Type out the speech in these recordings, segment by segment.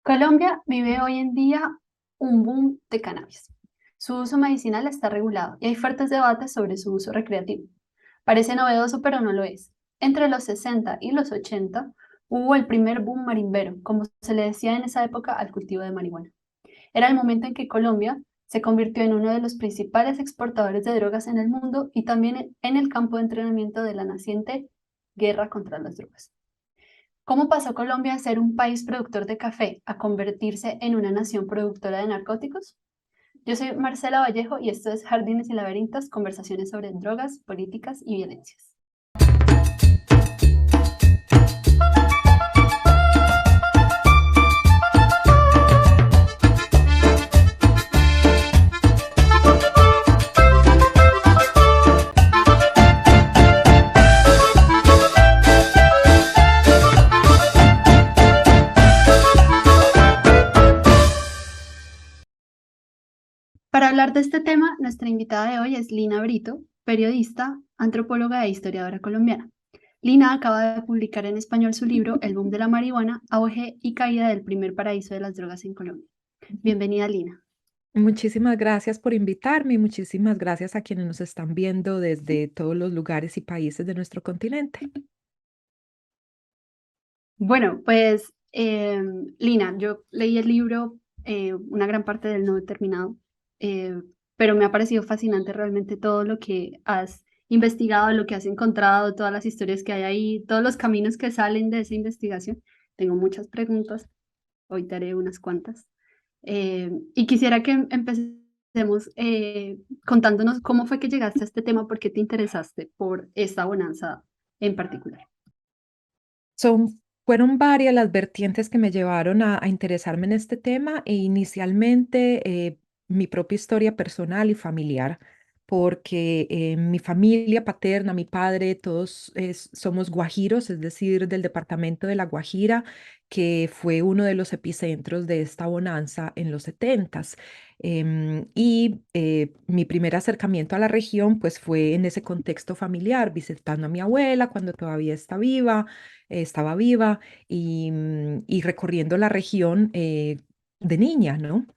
Colombia vive hoy en día un boom de cannabis. Su uso medicinal está regulado y hay fuertes debates sobre su uso recreativo. Parece novedoso, pero no lo es. Entre los 60 y los 80 hubo el primer boom marimbero, como se le decía en esa época al cultivo de marihuana. Era el momento en que Colombia se convirtió en uno de los principales exportadores de drogas en el mundo y también en el campo de entrenamiento de la naciente guerra contra las drogas. ¿Cómo pasó Colombia a ser un país productor de café a convertirse en una nación productora de narcóticos? Yo soy Marcela Vallejo y esto es Jardines y Laberintos, conversaciones sobre drogas, políticas y violencias. Para hablar de este tema, nuestra invitada de hoy es Lina Brito, periodista, antropóloga e historiadora colombiana. Lina acaba de publicar en español su libro El boom de la marihuana, auge y caída del primer paraíso de las drogas en Colombia. Bienvenida, Lina. Muchísimas gracias por invitarme y muchísimas gracias a quienes nos están viendo desde todos los lugares y países de nuestro continente. Bueno, pues Lina, yo leí el libro, una gran parte del no he terminado, eh, pero me ha parecido fascinante realmente todo lo que has investigado, lo que has encontrado, todas las historias que hay ahí, todos los caminos que salen de esa investigación. Tengo muchas preguntas, hoy te haré unas cuantas. Y quisiera que empecemos contándonos cómo fue que llegaste a este tema, por qué te interesaste por esta bonanza en particular. Fueron varias las vertientes que me llevaron a interesarme en este tema e inicialmente mi propia historia personal y familiar, porque mi familia paterna, mi padre, todos somos guajiros, es decir, del departamento de La Guajira, que fue uno de los epicentros de esta bonanza en los setentas. Mi primer acercamiento a la región pues fue en ese contexto familiar, visitando a mi abuela cuando todavía estaba viva y recorriendo la región de niña, ¿no?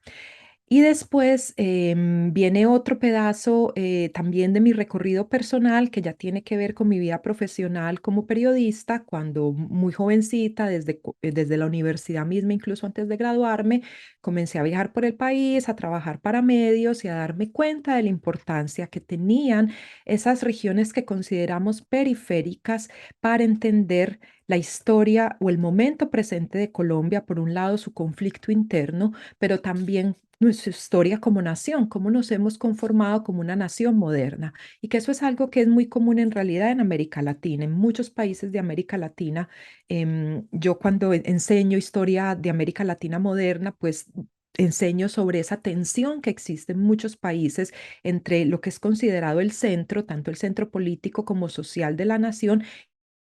Y después viene otro pedazo también de mi recorrido personal que ya tiene que ver con mi vida profesional como periodista, cuando muy jovencita, desde la universidad misma, incluso antes de graduarme, comencé a viajar por el país, a trabajar para medios y a darme cuenta de la importancia que tenían esas regiones que consideramos periféricas para entender la historia o el momento presente de Colombia, por un lado su conflicto interno, pero también nuestra historia como nación, cómo nos hemos conformado como una nación moderna, y que eso es algo que es muy común en realidad en América Latina, en muchos países de América Latina. Yo cuando enseño historia de América Latina moderna, pues enseño sobre esa tensión que existe en muchos países entre lo que es considerado el centro, tanto el centro político como social de la nación,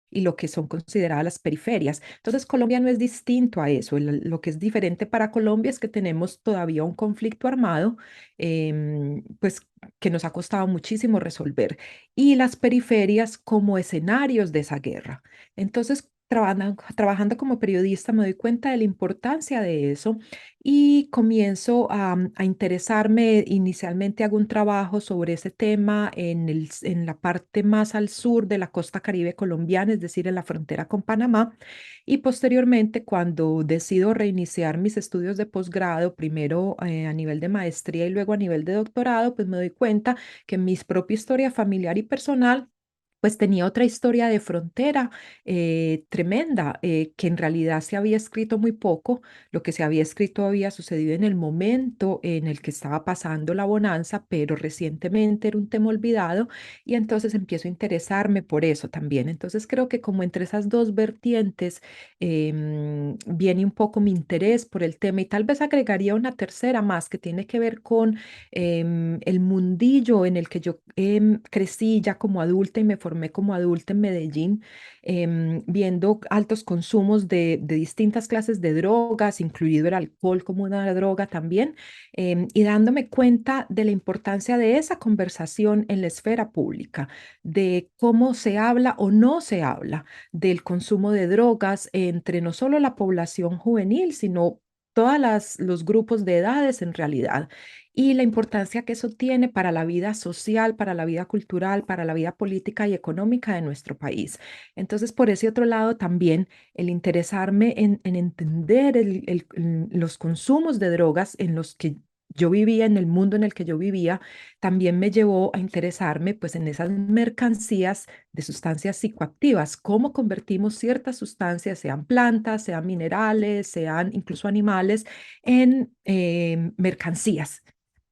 y lo que son consideradas las periferias. Entonces, Colombia no es distinto a eso. Lo que es diferente para Colombia es que tenemos todavía un conflicto armado, pues que nos ha costado muchísimo resolver, y las periferias como escenarios de esa guerra. Entonces, trabajando como periodista me doy cuenta de la importancia de eso y comienzo a interesarme. Inicialmente hago un trabajo sobre ese tema en la parte más al sur de la costa Caribe colombiana, es decir, en la frontera con Panamá. Y posteriormente, cuando decido reiniciar mis estudios de posgrado, primero a nivel de maestría y luego a nivel de doctorado, pues me doy cuenta que mi propia historia familiar y personal pues tenía otra historia de frontera tremenda, que en realidad se había escrito muy poco. Lo que se había escrito había sucedido en el momento en el que estaba pasando la bonanza, pero recientemente era un tema olvidado, y entonces empiezo a interesarme por eso también. Entonces creo que como entre esas dos vertientes viene un poco mi interés por el tema, y tal vez agregaría una tercera más que tiene que ver con el mundillo en el que yo crecí ya como adulta y me formé como adulta en Medellín, viendo altos consumos de distintas clases de drogas, incluido el alcohol como una droga también, y dándome cuenta de la importancia de esa conversación en la esfera pública, de cómo se habla o no se habla del consumo de drogas entre no solo la población juvenil, sino todos los grupos de edades en realidad, y la importancia que eso tiene para la vida social, para la vida cultural, para la vida política y económica de nuestro país. Entonces, por ese otro lado, también el interesarme en entender los consumos de drogas en los que yo vivía, en el mundo en el que yo vivía, también me llevó a interesarme pues en esas mercancías de sustancias psicoactivas, cómo convertimos ciertas sustancias, sean plantas, sean minerales, sean incluso animales, en mercancías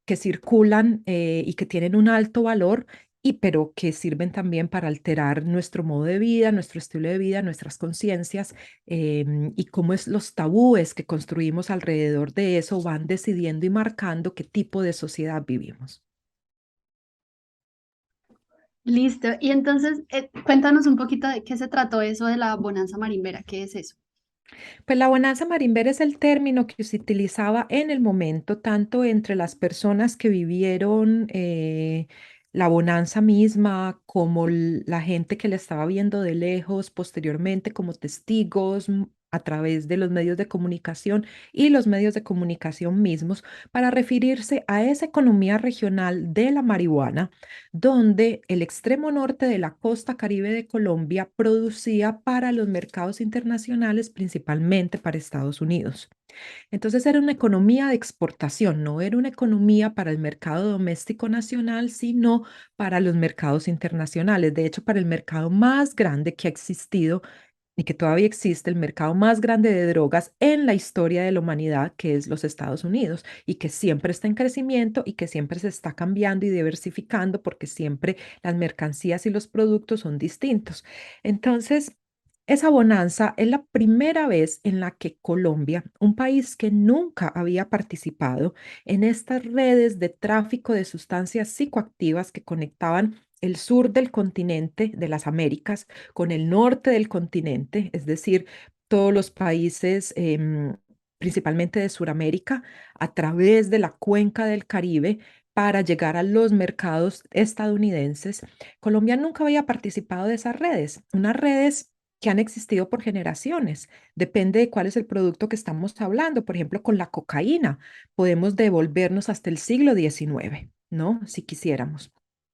que circulan y que tienen un alto valor, y pero que sirven también para alterar nuestro modo de vida, nuestro estilo de vida, nuestras conciencias, y cómo es los tabúes que construimos alrededor de eso van decidiendo y marcando qué tipo de sociedad vivimos. Listo. Y entonces, cuéntanos un poquito de qué se trató eso de la bonanza marimbera. ¿Qué es eso? Pues la bonanza marimbera es el término que se utilizaba en el momento, tanto entre las personas que vivieron la bonanza misma, como la gente que la estaba viendo de lejos, posteriormente como testigos a través de los medios de comunicación y los medios de comunicación mismos, para referirse a esa economía regional de la marihuana, donde el extremo norte de la costa Caribe de Colombia producía para los mercados internacionales, principalmente para Estados Unidos. Entonces era una economía de exportación, no era una economía para el mercado doméstico nacional, sino para los mercados internacionales. De hecho, para el mercado más grande que ha existido y que todavía existe, el mercado más grande de drogas en la historia de la humanidad, que es los Estados Unidos, y que siempre está en crecimiento y que siempre se está cambiando y diversificando porque siempre las mercancías y los productos son distintos. Entonces, esa bonanza es la primera vez en la que Colombia, un país que nunca había participado en estas redes de tráfico de sustancias psicoactivas que conectaban el sur del continente de las Américas con el norte del continente, es decir, todos los países, principalmente de Sudamérica, a través de la cuenca del Caribe para llegar a los mercados estadounidenses. Colombia nunca había participado de esas redes, unas redes que han existido por generaciones. Depende de cuál es el producto que estamos hablando. Por ejemplo, con la cocaína podemos devolvernos hasta el siglo XIX, ¿no? Si quisiéramos.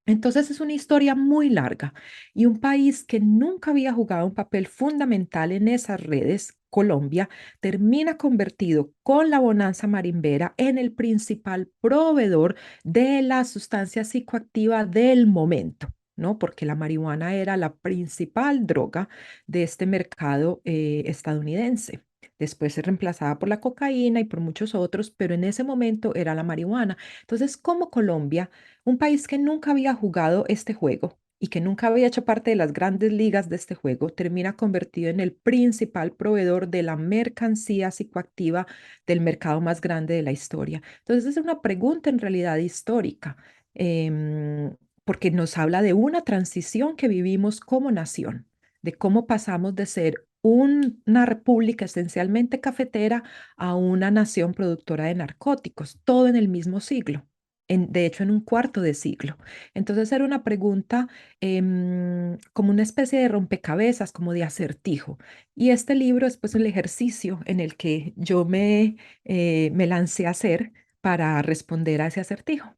Entonces es una historia muy larga, y un país que nunca había jugado un papel fundamental en esas redes, Colombia, termina convertido con la bonanza marimbera en el principal proveedor de la sustancia psicoactiva del momento, ¿no? Porque la marihuana era la principal droga de este mercado estadounidense. Después se reemplazaba por la cocaína y por muchos otros, pero en ese momento era la marihuana. Entonces, como Colombia, un país que nunca había jugado este juego y que nunca había hecho parte de las grandes ligas de este juego, termina convertido en el principal proveedor de la mercancía psicoactiva del mercado más grande de la historia. Entonces es una pregunta en realidad histórica, porque nos habla de una transición que vivimos como nación, de cómo pasamos de ser una república esencialmente cafetera a una nación productora de narcóticos, todo en el mismo siglo, de hecho en un cuarto de siglo. Entonces era una pregunta, como una especie de rompecabezas, como de acertijo. Y este libro es pues el ejercicio en el que yo me lancé a hacer para responder a ese acertijo.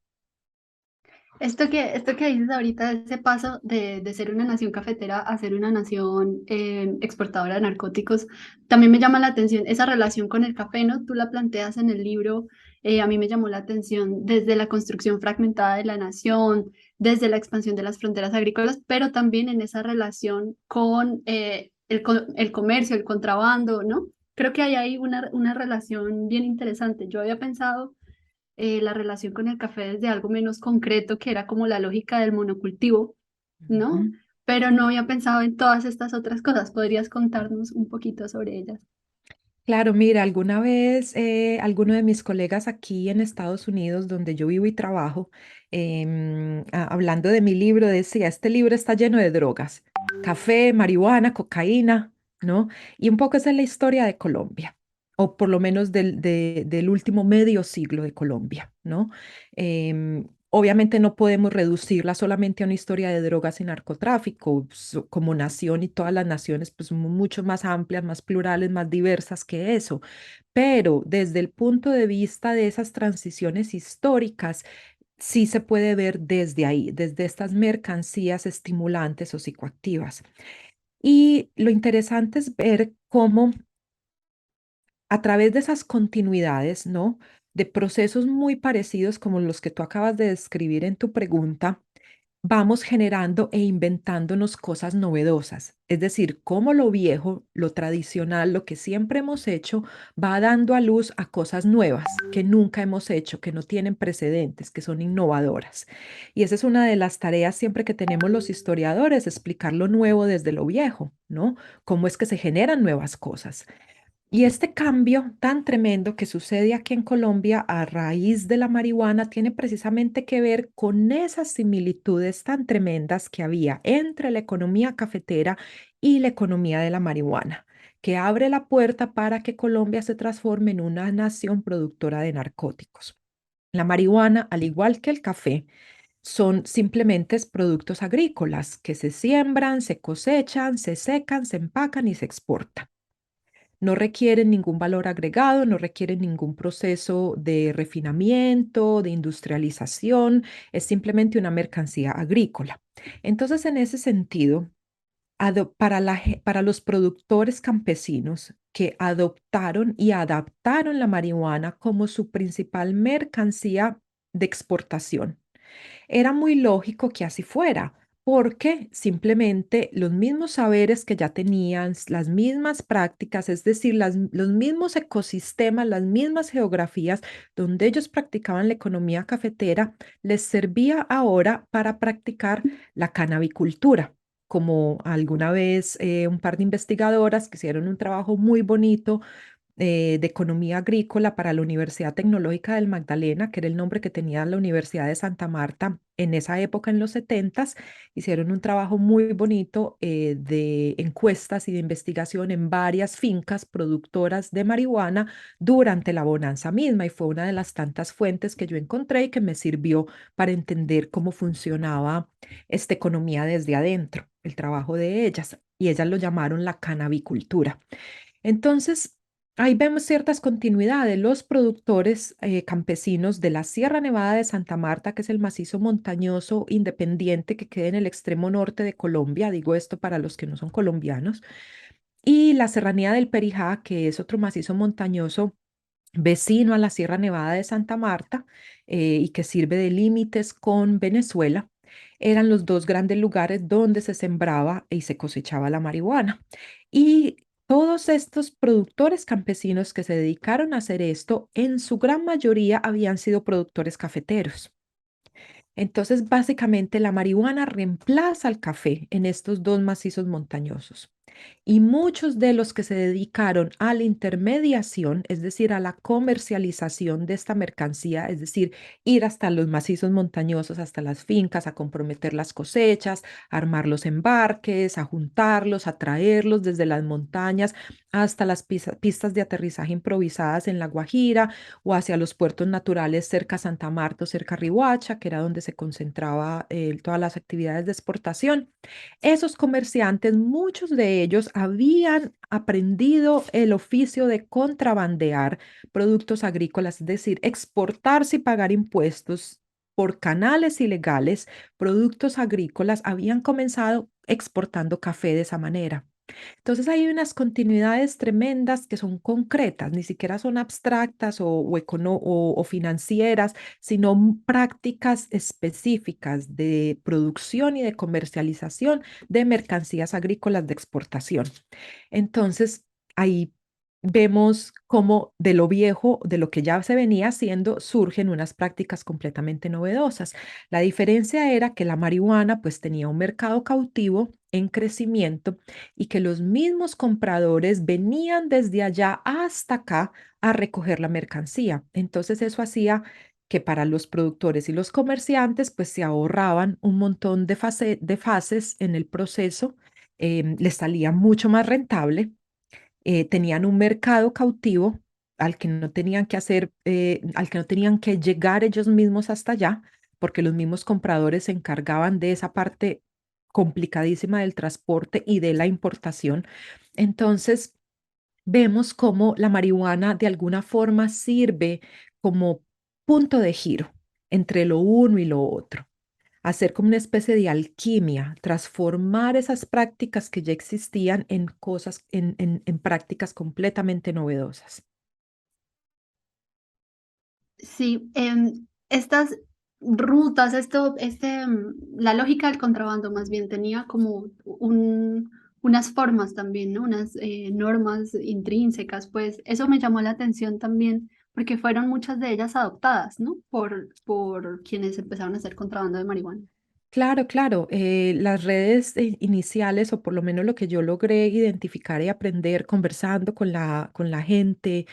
Esto que dices ahorita, ese paso de ser una nación cafetera a ser una nación exportadora de narcóticos, también me llama la atención esa relación con el café, ¿no? Tú la planteas en el libro, a mí me llamó la atención desde la construcción fragmentada de la nación, desde la expansión de las fronteras agrícolas, pero también en esa relación con el comercio, el contrabando, ¿no? Creo que hay ahí una relación bien interesante. Yo había pensado la relación con el café desde algo menos concreto, que era como la lógica del monocultivo, ¿no? Ujú. Pero no había pensado en todas estas otras cosas. ¿Podrías contarnos un poquito sobre ellas? Claro, mira, alguna vez alguno de mis colegas aquí en Estados Unidos, donde yo vivo y trabajo, hablando de mi libro, decía, este libro está lleno de drogas, café, marihuana, cocaína, ¿no? Y un poco esa es la historia de Colombia, o por lo menos del último medio siglo de Colombia, ¿no? Obviamente no podemos reducirla solamente a una historia de drogas y narcotráfico. Como nación y todas las naciones pues somos mucho más amplias, más plurales, más diversas que eso. Pero desde el punto de vista de esas transiciones históricas, sí se puede ver desde ahí, desde estas mercancías estimulantes o psicoactivas. Y lo interesante es ver cómo a través de esas continuidades, ¿no? De procesos muy parecidos como los que tú acabas de describir en tu pregunta, vamos generando e inventándonos cosas novedosas. Es decir, cómo lo viejo, lo tradicional, lo que siempre hemos hecho, va dando a luz a cosas nuevas que nunca hemos hecho, que no tienen precedentes, que son innovadoras. Y esa es una de las tareas siempre que tenemos los historiadores, explicar lo nuevo desde lo viejo, ¿no? Cómo es que se generan nuevas cosas. Y este cambio tan tremendo que sucede aquí en Colombia a raíz de la marihuana tiene precisamente que ver con esas similitudes tan tremendas que había entre la economía cafetera y la economía de la marihuana, que abre la puerta para que Colombia se transforme en una nación productora de narcóticos. La marihuana, al igual que el café, son simplemente productos agrícolas que se siembran, se cosechan, se secan, se empacan y se exportan. No requieren ningún valor agregado, no requieren ningún proceso de refinamiento, de industrialización, es simplemente una mercancía agrícola. Entonces, en ese sentido, para los productores campesinos que adoptaron y adaptaron la marihuana como su principal mercancía de exportación, era muy lógico que así fuera, porque simplemente los mismos saberes que ya tenían, las mismas prácticas, es decir, los mismos ecosistemas, las mismas geografías donde ellos practicaban la economía cafetera, les servía ahora para practicar la canabicultura. Como alguna vez un par de investigadoras que hicieron un trabajo muy bonito de Economía Agrícola para la Universidad Tecnológica del Magdalena, que era el nombre que tenía la Universidad de Santa Marta en esa época, en los 70s, hicieron un trabajo muy bonito de encuestas y de investigación en varias fincas productoras de marihuana durante la bonanza misma y fue una de las tantas fuentes que yo encontré y que me sirvió para entender cómo funcionaba esta economía desde adentro, el trabajo de ellas, y ellas lo llamaron la canabicultura. Entonces, ahí vemos ciertas continuidades. Los productores campesinos de la Sierra Nevada de Santa Marta, que es el macizo montañoso independiente que queda en el extremo norte de Colombia, digo esto para los que no son colombianos, y la Serranía del Perijá, que es otro macizo montañoso vecino a la Sierra Nevada de Santa Marta y que sirve de límites con Venezuela, eran los dos grandes lugares donde se sembraba y se cosechaba la marihuana. Y todos estos productores campesinos que se dedicaron a hacer esto, en su gran mayoría habían sido productores cafeteros. Entonces, básicamente, la marihuana reemplaza al café en estos dos macizos montañosos. Y muchos de los que se dedicaron a la intermediación, es decir, a la comercialización de esta mercancía, es decir, ir hasta los macizos montañosos, hasta las fincas, a comprometer las cosechas, a armar los embarques, a juntarlos, a traerlos desde las montañas hasta las pistas de aterrizaje improvisadas en La Guajira o hacia los puertos naturales cerca a Santa Marta o cerca a Riohacha, que era donde se concentraba todas las actividades de exportación. Esos comerciantes, muchos de ellos habían aprendido el oficio de contrabandear productos agrícolas, es decir, exportar sin pagar impuestos por canales ilegales, productos agrícolas, habían comenzado exportando café de esa manera. Entonces hay unas continuidades tremendas que son concretas, ni siquiera son abstractas o financieras, sino prácticas específicas de producción y de comercialización de mercancías agrícolas de exportación. Entonces, ahí vemos cómo de lo viejo, de lo que ya se venía haciendo, surgen unas prácticas completamente novedosas. La diferencia era que la marihuana pues tenía un mercado cautivo en crecimiento y que los mismos compradores venían desde allá hasta acá a recoger la mercancía. Entonces eso hacía que para los productores y los comerciantes pues se ahorraban un montón de fases en el proceso, les salía mucho más rentable, tenían un mercado cautivo al que no tenían que hacer, al que no tenían que llegar ellos mismos hasta allá, porque los mismos compradores se encargaban de esa parte complicadísima del transporte y de la importación. Entonces, vemos cómo la marihuana de alguna forma sirve como punto de giro entre lo uno y lo otro, hacer como una especie de alquimia, transformar esas prácticas que ya existían en cosas, en prácticas completamente novedosas. Sí, estas rutas, la lógica del contrabando más bien tenía como unas formas también, ¿no? Unas normas intrínsecas, pues eso me llamó la atención también porque fueron muchas de ellas adoptadas, ¿no? Por quienes empezaron a hacer contrabando de marihuana. Claro, claro. Las redes iniciales, o por lo menos lo que yo logré identificar y aprender conversando con la gente,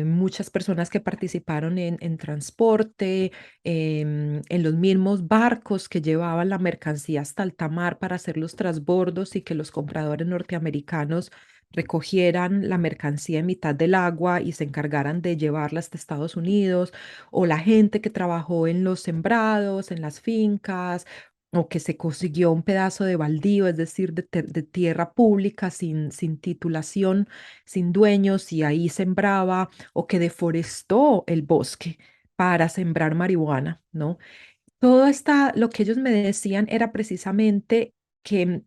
muchas personas que participaron en transporte, en los mismos barcos que llevaban la mercancía hasta alta mar para hacer los transbordos y que los compradores norteamericanos recogieran la mercancía en mitad del agua y se encargaran de llevarla hasta Estados Unidos, o la gente que trabajó en los sembrados, en las fincas, o que se consiguió un pedazo de baldío, es decir, de tierra pública sin titulación, sin dueños, y ahí sembraba, o que deforestó el bosque para sembrar marihuana, ¿no? Lo que ellos me decían era precisamente que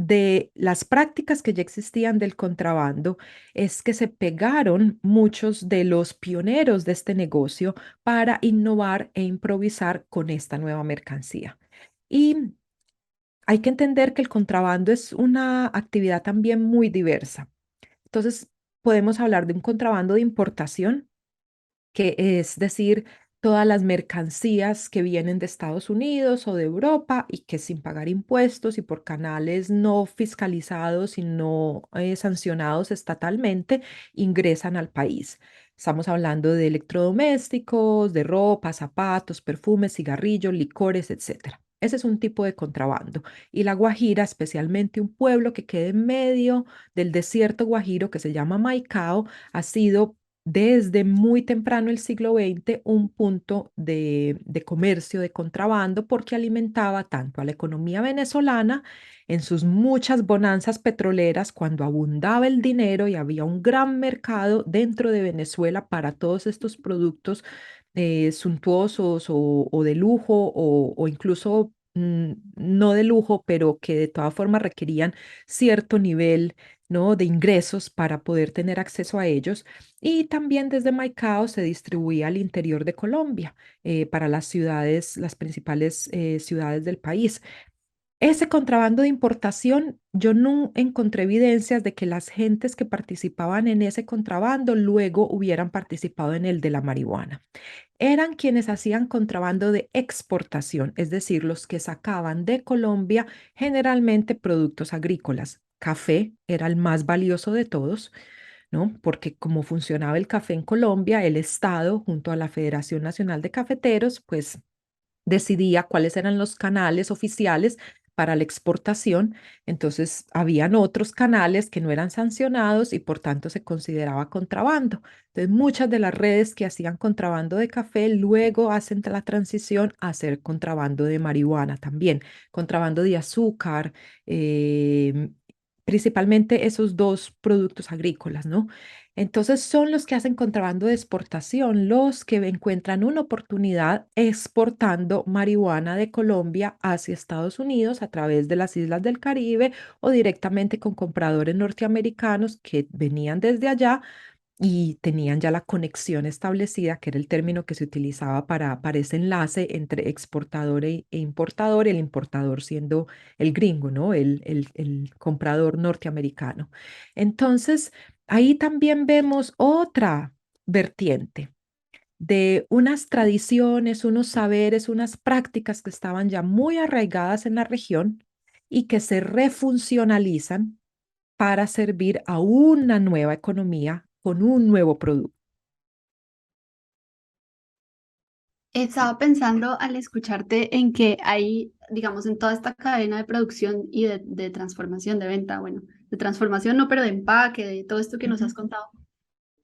de las prácticas que ya existían del contrabando es que se pegaron muchos de los pioneros de este negocio para innovar e improvisar con esta nueva mercancía. Y hay que entender que el contrabando es una actividad también muy diversa. Entonces, podemos hablar de un contrabando de importación, que es decir, todas las mercancías que vienen de Estados Unidos o de Europa y que sin pagar impuestos y por canales no fiscalizados y no sancionados estatalmente ingresan al país. Estamos hablando de electrodomésticos, de ropa, zapatos, perfumes, cigarrillos, licores, etcétera. Ese es un tipo de contrabando. Y la Guajira, especialmente un pueblo que queda en medio del desierto guajiro que se llama Maicao, ha sido desde muy temprano el siglo XX un punto de comercio, de contrabando, porque alimentaba tanto a la economía venezolana en sus muchas bonanzas petroleras, cuando abundaba el dinero y había un gran mercado dentro de Venezuela para todos estos productos suntuosos o de lujo o incluso no de lujo, pero que de todas formas requerían cierto nivel, ¿no?, de ingresos para poder tener acceso a ellos. Y también desde Maicao se distribuía al interior de Colombia, para las ciudades, las principales ciudades del país. Ese contrabando de importación, yo no encontré evidencias de que las gentes que participaban en ese contrabando luego hubieran participado en el de la marihuana. Eran quienes hacían contrabando de exportación, es decir, los que sacaban de Colombia generalmente productos agrícolas. Café era el más valioso de todos, ¿no? Porque como funcionaba el café en Colombia, el Estado, junto a la Federación Nacional de Cafeteros, pues decidía cuáles eran los canales oficiales para la exportación. Entonces, habían otros canales que no eran sancionados y por tanto se consideraba contrabando. Entonces, muchas de las redes que hacían contrabando de café luego hacen la transición a hacer contrabando de marihuana también, contrabando de azúcar, principalmente esos dos productos agrícolas, ¿no? Entonces son los que hacen contrabando de exportación, los que encuentran una oportunidad exportando marihuana de Colombia hacia Estados Unidos a través de las islas del Caribe o directamente con compradores norteamericanos que venían desde allá y tenían ya la conexión establecida, que era el término que se utilizaba para ese enlace entre exportador e importador, el importador siendo el gringo, ¿no? El comprador norteamericano. Entonces, ahí también vemos otra vertiente de unas tradiciones, unos saberes, unas prácticas que estaban ya muy arraigadas en la región y que se refuncionalizan para servir a una nueva economía con un nuevo producto. Estaba pensando al escucharte en que hay, digamos, en toda esta cadena de producción y de transformación, de venta, bueno, de transformación no, pero de empaque, de todo esto que nos Ujú. has contado,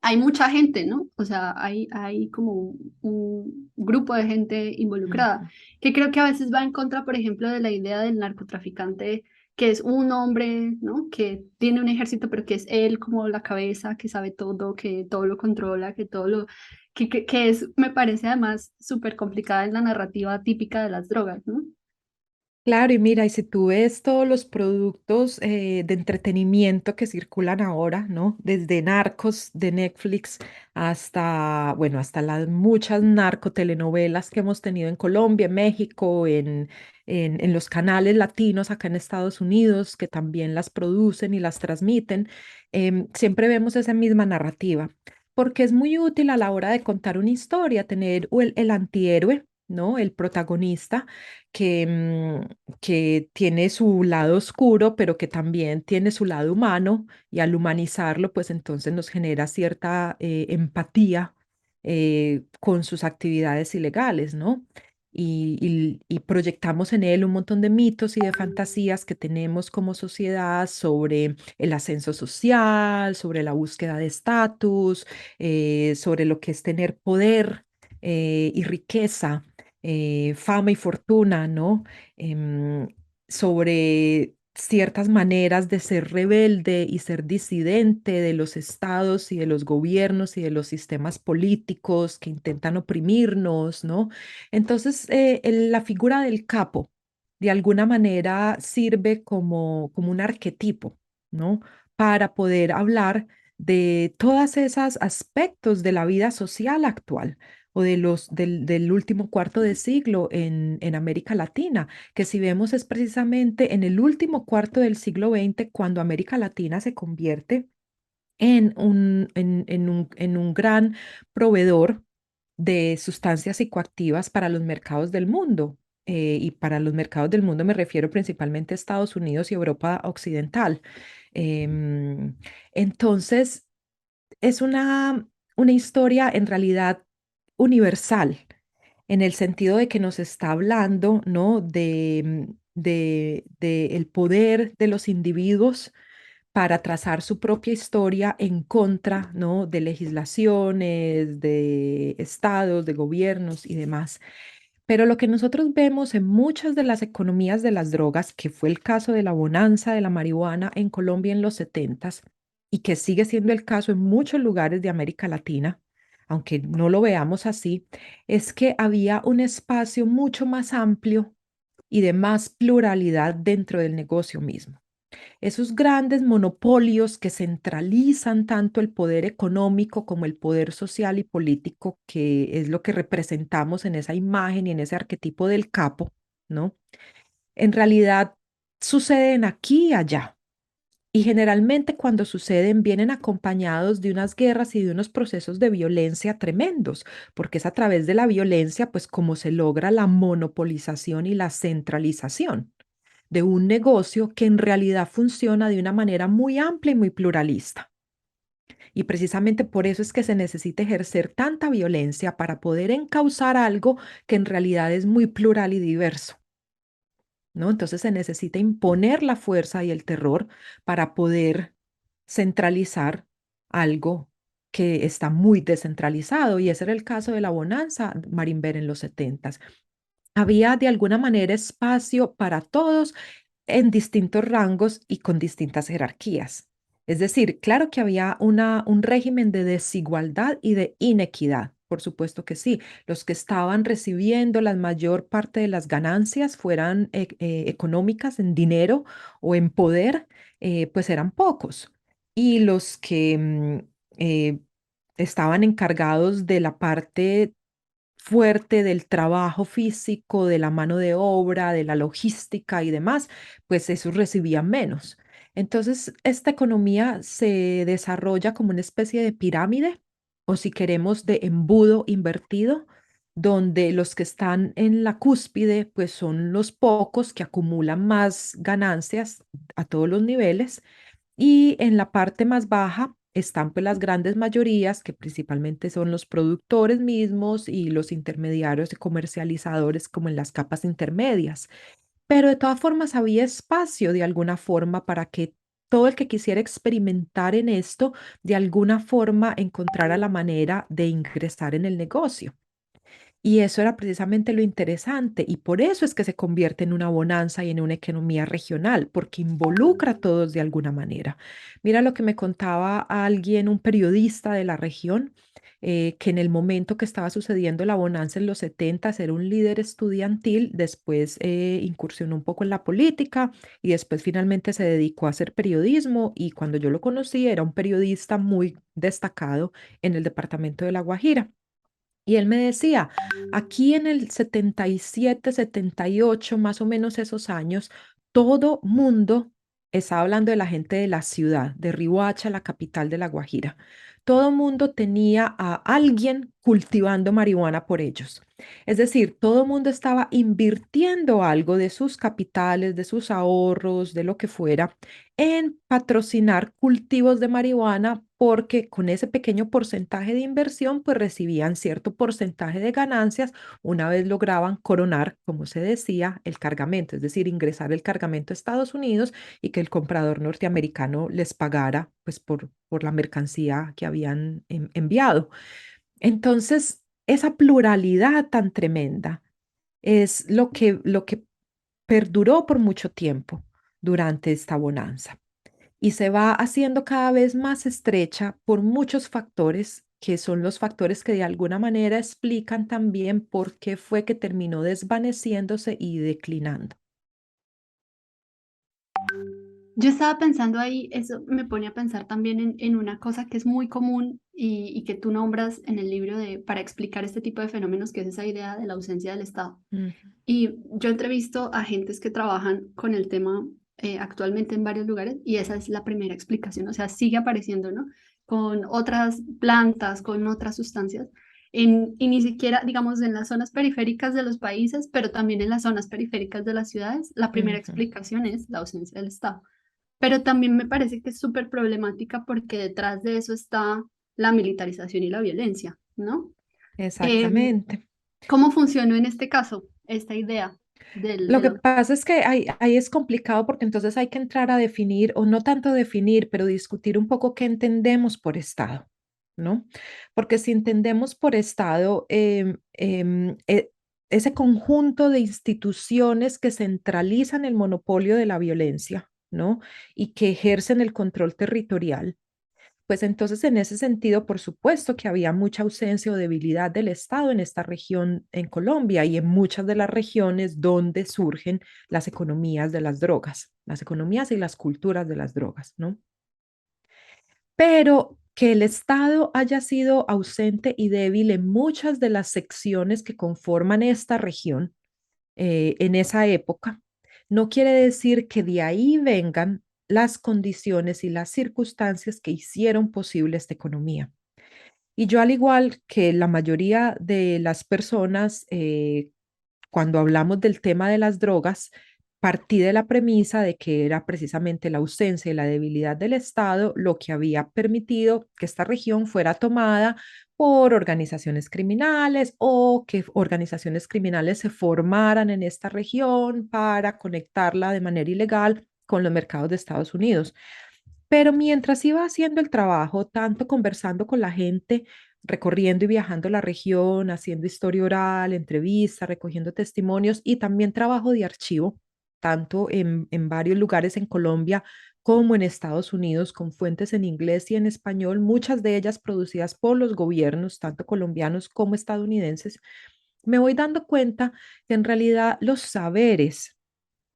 hay mucha gente, ¿no? O sea, hay como un grupo de gente involucrada, Ujú. que creo que a veces va en contra, por ejemplo, de la idea del narcotraficante, que es un hombre, ¿no? Que tiene un ejército, pero que es él como la cabeza, que sabe todo, que todo lo controla, que todo lo... que es, me parece además súper complicada en la narrativa típica de las drogas, ¿no? Claro, y mira, y si tú ves todos los productos de entretenimiento que circulan ahora, ¿no? Desde Narcos de Netflix hasta, bueno, hasta las muchas narcotelenovelas que hemos tenido en Colombia, en México, en los canales latinos acá en Estados Unidos, que también las producen y las transmiten, siempre vemos esa misma narrativa, porque es muy útil a la hora de contar una historia, tener el antihéroe, ¿no? El protagonista que tiene su lado oscuro, pero que también tiene su lado humano, y al humanizarlo, pues entonces nos genera cierta empatía con sus actividades ilegales, ¿no? Y proyectamos en él un montón de mitos y de fantasías que tenemos como sociedad sobre el ascenso social, sobre la búsqueda de estatus, sobre lo que es tener poder y riqueza, fama y fortuna, ¿no? Em, Sobre ciertas maneras de ser rebelde y ser disidente de los estados y de los gobiernos y de los sistemas políticos que intentan oprimirnos, ¿no? Entonces, la figura del capo de alguna manera sirve como un arquetipo, ¿no? Para poder hablar de todos esos aspectos de la vida social actual o del último cuarto de siglo en América Latina, que si vemos es precisamente en el último cuarto del siglo XX cuando América Latina se convierte en un gran proveedor de sustancias psicoactivas para los mercados del mundo. Y para los mercados del mundo me refiero principalmente a Estados Unidos y Europa Occidental. Em, entonces, es una historia en realidad universal, en el sentido de que nos está hablando, ¿no? De el poder de los individuos para trazar su propia historia en contra, ¿no? De legislaciones, de estados, de gobiernos y demás. Pero lo que nosotros vemos en muchas de las economías de las drogas, que fue el caso de la bonanza de la marihuana en Colombia en los setentas y que sigue siendo el caso en muchos lugares de América Latina, aunque no lo veamos así, es que había un espacio mucho más amplio y de más pluralidad dentro del negocio mismo. Esos grandes monopolios que centralizan tanto el poder económico como el poder social y político, que es lo que representamos en esa imagen y en ese arquetipo del capo, ¿no? En realidad suceden aquí y allá. Y generalmente cuando suceden vienen acompañados de unas guerras y de unos procesos de violencia tremendos, porque es a través de la violencia pues como se logra la monopolización y la centralización de un negocio que en realidad funciona de una manera muy amplia y muy pluralista. Y precisamente por eso es que se necesita ejercer tanta violencia para poder encauzar algo que en realidad es muy plural y diverso, ¿no? Entonces se necesita imponer la fuerza y el terror para poder centralizar algo que está muy descentralizado. Y ese era el caso de la bonanza Marimber en los setentas. Había de alguna manera espacio para todos en distintos rangos y con distintas jerarquías. Es decir, claro que había un régimen de desigualdad y de inequidad. Por supuesto que sí. Los que estaban recibiendo la mayor parte de las ganancias, fueran económicas, en dinero o en poder, pues eran pocos. Y los que eh, estaban encargados de la parte fuerte del trabajo físico, de la mano de obra, de la logística y demás, pues esos recibían menos. Entonces, esta economía se desarrolla como una especie de pirámide, o si queremos, de embudo invertido, donde los que están en la cúspide, pues son los pocos que acumulan más ganancias a todos los niveles, y en la parte más baja están pues las grandes mayorías, que principalmente son los productores mismos y los intermediarios y comercializadores como en las capas intermedias. Pero de todas formas había espacio de alguna forma para que todo el que quisiera experimentar en esto, de alguna forma encontrara la manera de ingresar en el negocio. Y eso era precisamente lo interesante y por eso es que se convierte en una bonanza y en una economía regional, porque involucra a todos de alguna manera. Mira lo que me contaba alguien, un periodista de la región, que en el momento que estaba sucediendo la bonanza en los 70 era un líder estudiantil, después incursionó un poco en la política y después finalmente se dedicó a hacer periodismo y cuando yo lo conocí era un periodista muy destacado en el departamento de La Guajira. Y él me decía, aquí en el 77, 78, más o menos esos años, todo mundo, estaba hablando de la gente de la ciudad, de Riohacha, la capital de La Guajira, todo mundo tenía a alguien cultivando marihuana por ellos. Es decir, todo mundo estaba invirtiendo algo de sus capitales, de sus ahorros, de lo que fuera, en patrocinar cultivos de marihuana porque con ese pequeño porcentaje de inversión pues recibían cierto porcentaje de ganancias una vez lograban coronar, como se decía, el cargamento, es decir, ingresar el cargamento a Estados Unidos y que el comprador norteamericano les pagara pues por la mercancía que habían enviado. Entonces, esa pluralidad tan tremenda es lo que perduró por mucho tiempo durante esta bonanza y se va haciendo cada vez más estrecha por muchos factores que son los factores que de alguna manera explican también por qué fue que terminó desvaneciéndose y declinando. Yo estaba pensando ahí, eso me pone a pensar también en una cosa que es muy común y que tú nombras en el libro para explicar este tipo de fenómenos, que es esa idea de la ausencia del Estado. Ujú. Y yo entrevisto a gentes que trabajan con el tema actualmente en varios lugares y esa es la primera explicación, o sea, sigue apareciendo, ¿no? Con otras plantas, con otras sustancias, y ni siquiera, digamos, en las zonas periféricas de los países, pero también en las zonas periféricas de las ciudades, la primera Ujú. explicación es la ausencia del Estado. Pero también me parece que es súper problemática porque detrás de eso está la militarización y la violencia, ¿no? Em, Exactamente. ¿Cómo funcionó en este caso esta idea Lo de que la... pasa es que ahí es complicado porque entonces hay que entrar a definir, o no tanto definir, pero discutir un poco qué entendemos por Estado, ¿no? Porque si entendemos por Estado ese conjunto de instituciones que centralizan el monopolio de la violencia, ¿no? Y que ejercen el control territorial, pues entonces, en ese sentido, por supuesto que había mucha ausencia o debilidad del Estado en esta región en Colombia y en muchas de las regiones donde surgen las economías de las drogas, las economías y las culturas de las drogas, ¿no? Pero que el Estado haya sido ausente y débil en muchas de las secciones que conforman esta región en esa época, no quiere decir que de ahí vengan las condiciones y las circunstancias que hicieron posible esta economía. Y yo, al igual que la mayoría de las personas, cuando hablamos del tema de las drogas, partí de la premisa de que era precisamente la ausencia y la debilidad del Estado lo que había permitido que esta región fuera tomada por organizaciones criminales o que organizaciones criminales se formaran en esta región para conectarla de manera ilegal con los mercados de Estados Unidos. Pero mientras iba haciendo el trabajo, tanto conversando con la gente, recorriendo y viajando la región, haciendo historia oral, entrevistas, recogiendo testimonios y también trabajo de archivo, tanto en varios lugares en Colombia como en Estados Unidos, con fuentes en inglés y en español, muchas de ellas producidas por los gobiernos, tanto colombianos como estadounidenses, me voy dando cuenta que en realidad los saberes,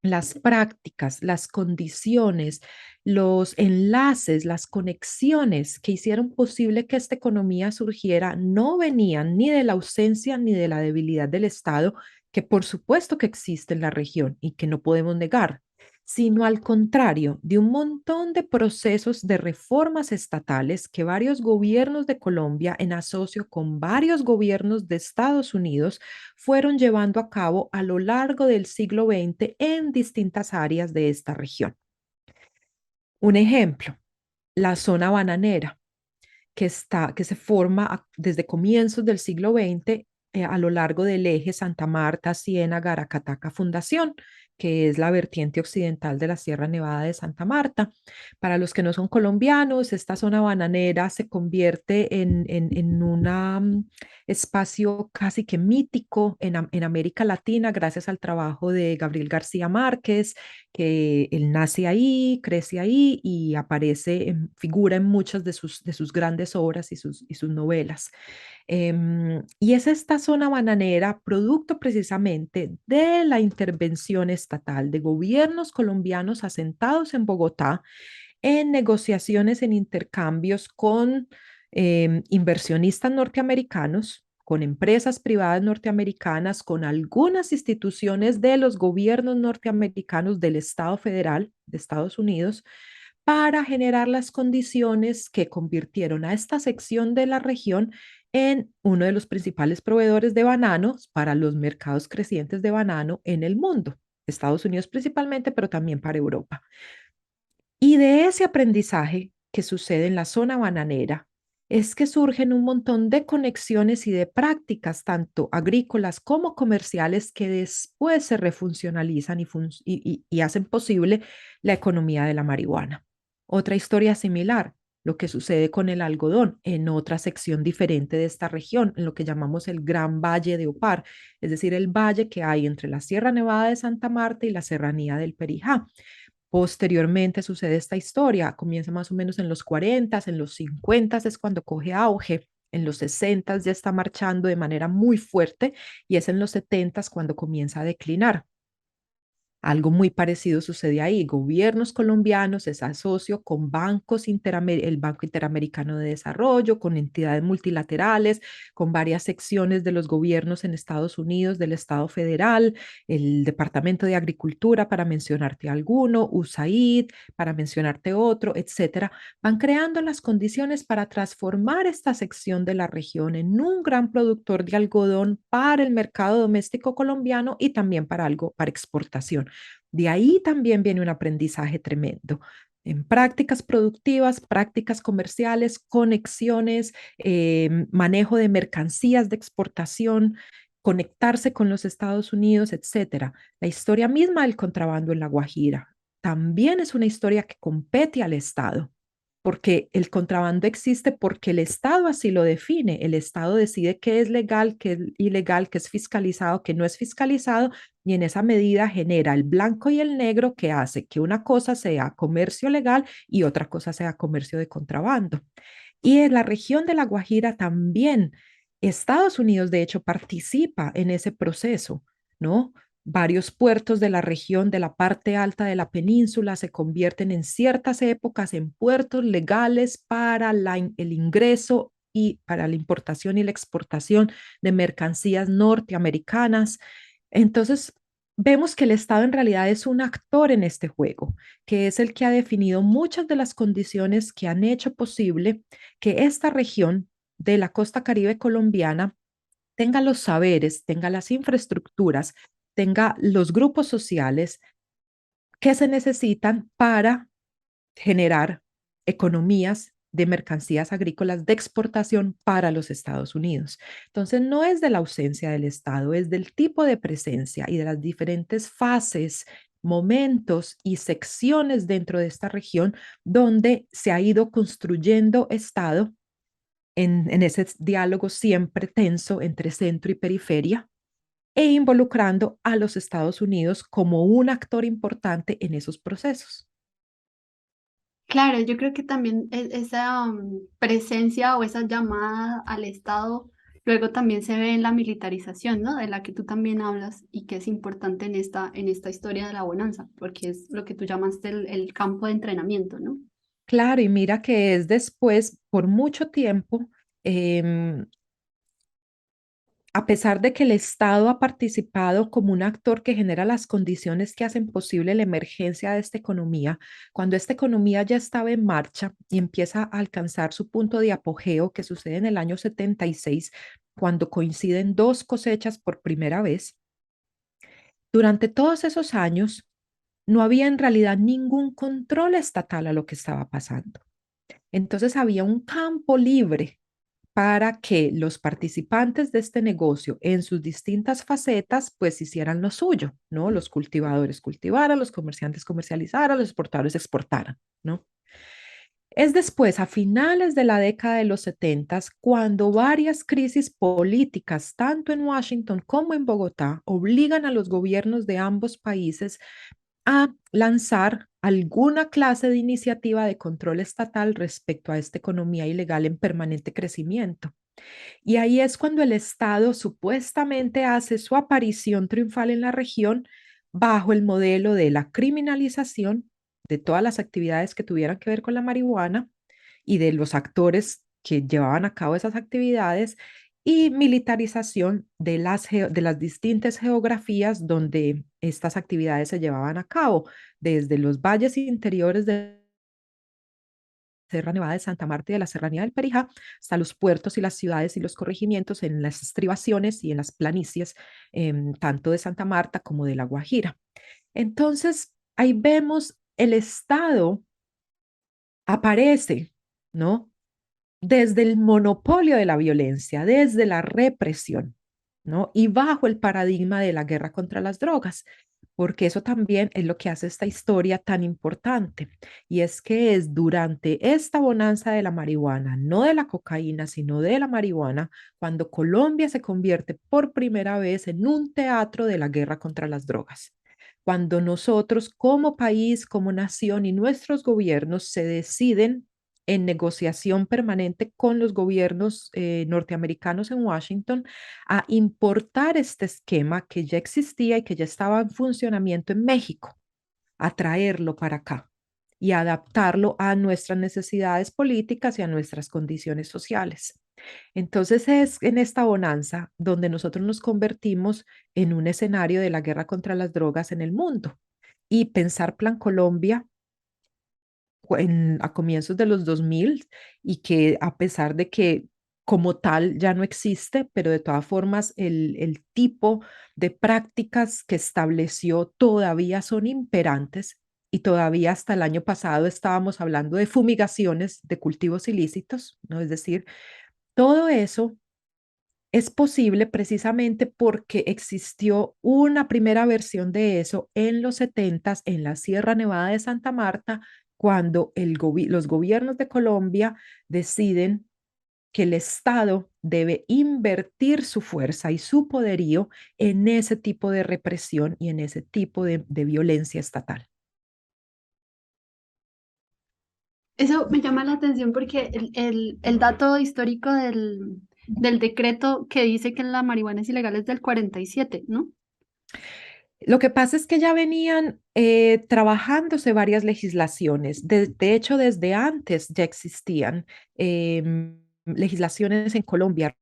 las prácticas, las condiciones, los enlaces, las conexiones que hicieron posible que esta economía surgiera no venían ni de la ausencia ni de la debilidad del Estado, que por supuesto que existe en la región y que no podemos negar, sino al contrario, de un montón de procesos de reformas estatales que varios gobiernos de Colombia, en asocio con varios gobiernos de Estados Unidos, fueron llevando a cabo a lo largo del siglo XX en distintas áreas de esta región. Un ejemplo, la zona bananera, que se forma desde comienzos del siglo XX a lo largo del eje Santa Marta, Ciénaga, Aracataca, Fundación, que es la vertiente occidental de la Sierra Nevada de Santa Marta. Para los que no son colombianos, esta zona bananera se convierte en un espacio casi que mítico en América Latina gracias al trabajo de Gabriel García Márquez, que él nace ahí, crece ahí y aparece, figura en muchas de sus grandes obras y sus novelas. Y es esta zona bananera producto precisamente de la intervención estatal de gobiernos colombianos asentados en Bogotá en negociaciones, en intercambios con inversionistas norteamericanos, con empresas privadas norteamericanas, con algunas instituciones de los gobiernos norteamericanos del Estado federal de Estados Unidos, para generar las condiciones que convirtieron a esta sección de la región en uno de los principales proveedores de bananos para los mercados crecientes de banano en el mundo, Estados Unidos principalmente, pero también para Europa. Y de ese aprendizaje que sucede en la zona bananera es que surgen un montón de conexiones y de prácticas, tanto agrícolas como comerciales, que después se refuncionalizan y hacen posible la economía de la marihuana. Otra historia similar, lo que sucede con el algodón en otra sección diferente de esta región, en lo que llamamos el Gran Valle de Opar, es decir, el valle que hay entre la Sierra Nevada de Santa Marta y la Serranía del Perijá. Posteriormente sucede esta historia, comienza más o menos en los 40, en los 50 es cuando coge auge, en los 60 ya está marchando de manera muy fuerte y es en los 70 cuando comienza a declinar. Algo muy parecido sucede ahí. Gobiernos colombianos se asoció con el Banco Interamericano de Desarrollo, con entidades multilaterales, con varias secciones de los gobiernos en Estados Unidos, del Estado federal, el Departamento de Agricultura, para mencionarte alguno, USAID, para mencionarte otro, etcétera. Van creando las condiciones para transformar esta sección de la región en un gran productor de algodón para el mercado doméstico colombiano y también para algo para exportación. De ahí también viene un aprendizaje tremendo en prácticas productivas, prácticas comerciales, conexiones, manejo de mercancías de exportación, conectarse con los Estados Unidos, etcétera. La historia misma del contrabando en La Guajira también es una historia que compete al Estado, porque el contrabando existe porque el Estado así lo define. El Estado decide qué es legal, qué es ilegal, qué es fiscalizado, qué no es fiscalizado, y en esa medida genera el blanco y el negro que hace que una cosa sea comercio legal y otra cosa sea comercio de contrabando. Y en la región de La Guajira también, Estados Unidos de hecho participa en ese proceso, ¿no? Varios puertos de la región de la parte alta de la península se convierten en ciertas épocas en puertos legales para el ingreso y para la importación y la exportación de mercancías norteamericanas. Entonces, vemos que el Estado en realidad es un actor en este juego, que es el que ha definido muchas de las condiciones que han hecho posible que esta región de la costa caribe colombiana tenga los saberes, tenga las infraestructuras, tenga los grupos sociales que se necesitan para generar economías de mercancías agrícolas de exportación para los Estados Unidos. Entonces, no es de la ausencia del Estado, es del tipo de presencia y de las diferentes fases, momentos y secciones dentro de esta región donde se ha ido construyendo Estado en ese diálogo siempre tenso entre centro y periferia e involucrando a los Estados Unidos como un actor importante en esos procesos. Claro, yo creo que también esa presencia o esa llamada al Estado luego también se ve en la militarización, ¿no? De la que tú también hablas y que es importante en esta historia de la bonanza, porque es lo que tú llamaste el campo de entrenamiento, ¿no? Claro, y mira que es después, por mucho tiempo, em, a pesar de que el Estado ha participado como un actor que genera las condiciones que hacen posible la emergencia de esta economía, cuando esta economía ya estaba en marcha y empieza a alcanzar su punto de apogeo, que sucede en el año 76, cuando coinciden dos cosechas por primera vez, durante todos esos años no había en realidad ningún control estatal a lo que estaba pasando. Entonces había un campo libre para que los participantes de este negocio en sus distintas facetas pues hicieran lo suyo, ¿no? Los cultivadores cultivaran, los comerciantes comercializaran, los exportadores exportaran, ¿no? Es después, a finales de la década de los 70, cuando varias crisis políticas, tanto en Washington como en Bogotá, obligan a los gobiernos de ambos países a lanzar alguna clase de iniciativa de control estatal respecto a esta economía ilegal en permanente crecimiento. Y ahí es cuando el Estado supuestamente hace su aparición triunfal en la región bajo el modelo de la criminalización de todas las actividades que tuvieran que ver con la marihuana y de los actores que llevaban a cabo esas actividades y militarización de las distintas geografías donde estas actividades se llevaban a cabo, desde los valles interiores de Sierra Nevada de Santa Marta y de la Serranía del Perijá, hasta los puertos y las ciudades y los corregimientos en las estribaciones y en las planicies, tanto de Santa Marta como de La Guajira. Entonces, ahí vemos el Estado aparece, ¿no? Desde el monopolio de la violencia, desde la represión, ¿no? Y bajo el paradigma de la guerra contra las drogas, porque eso también es lo que hace esta historia tan importante, y es que es durante esta bonanza de la marihuana, no de la cocaína, sino de la marihuana, cuando Colombia se convierte por primera vez en un teatro de la guerra contra las drogas. Cuando nosotros como país, como nación y nuestros gobiernos se deciden en negociación permanente con los gobiernos norteamericanos en Washington a importar este esquema que ya existía y que ya estaba en funcionamiento en México, a traerlo para acá y adaptarlo a nuestras necesidades políticas y a nuestras condiciones sociales. Entonces es en esta bonanza donde nosotros nos convertimos en un escenario de la guerra contra las drogas en el mundo. Y pensar Plan Colombia a comienzos de los 2000 y que a pesar de que como tal ya no existe, pero de todas formas el tipo de prácticas que estableció todavía son imperantes y todavía hasta el año pasado estábamos hablando de fumigaciones de cultivos ilícitos, ¿no? Es decir, todo eso es posible precisamente porque existió una primera versión de eso en los 70 en la Sierra Nevada de Santa Marta, cuando los gobiernos de Colombia deciden que el Estado debe invertir su fuerza y su poderío en ese tipo de represión y en ese tipo de violencia estatal. Eso me llama la atención porque el dato histórico del decreto que dice que la marihuana es ilegal es del 47, ¿no? Lo que pasa es que ya venían trabajándose varias legislaciones. De hecho, desde antes ya existían legislaciones en Colombia,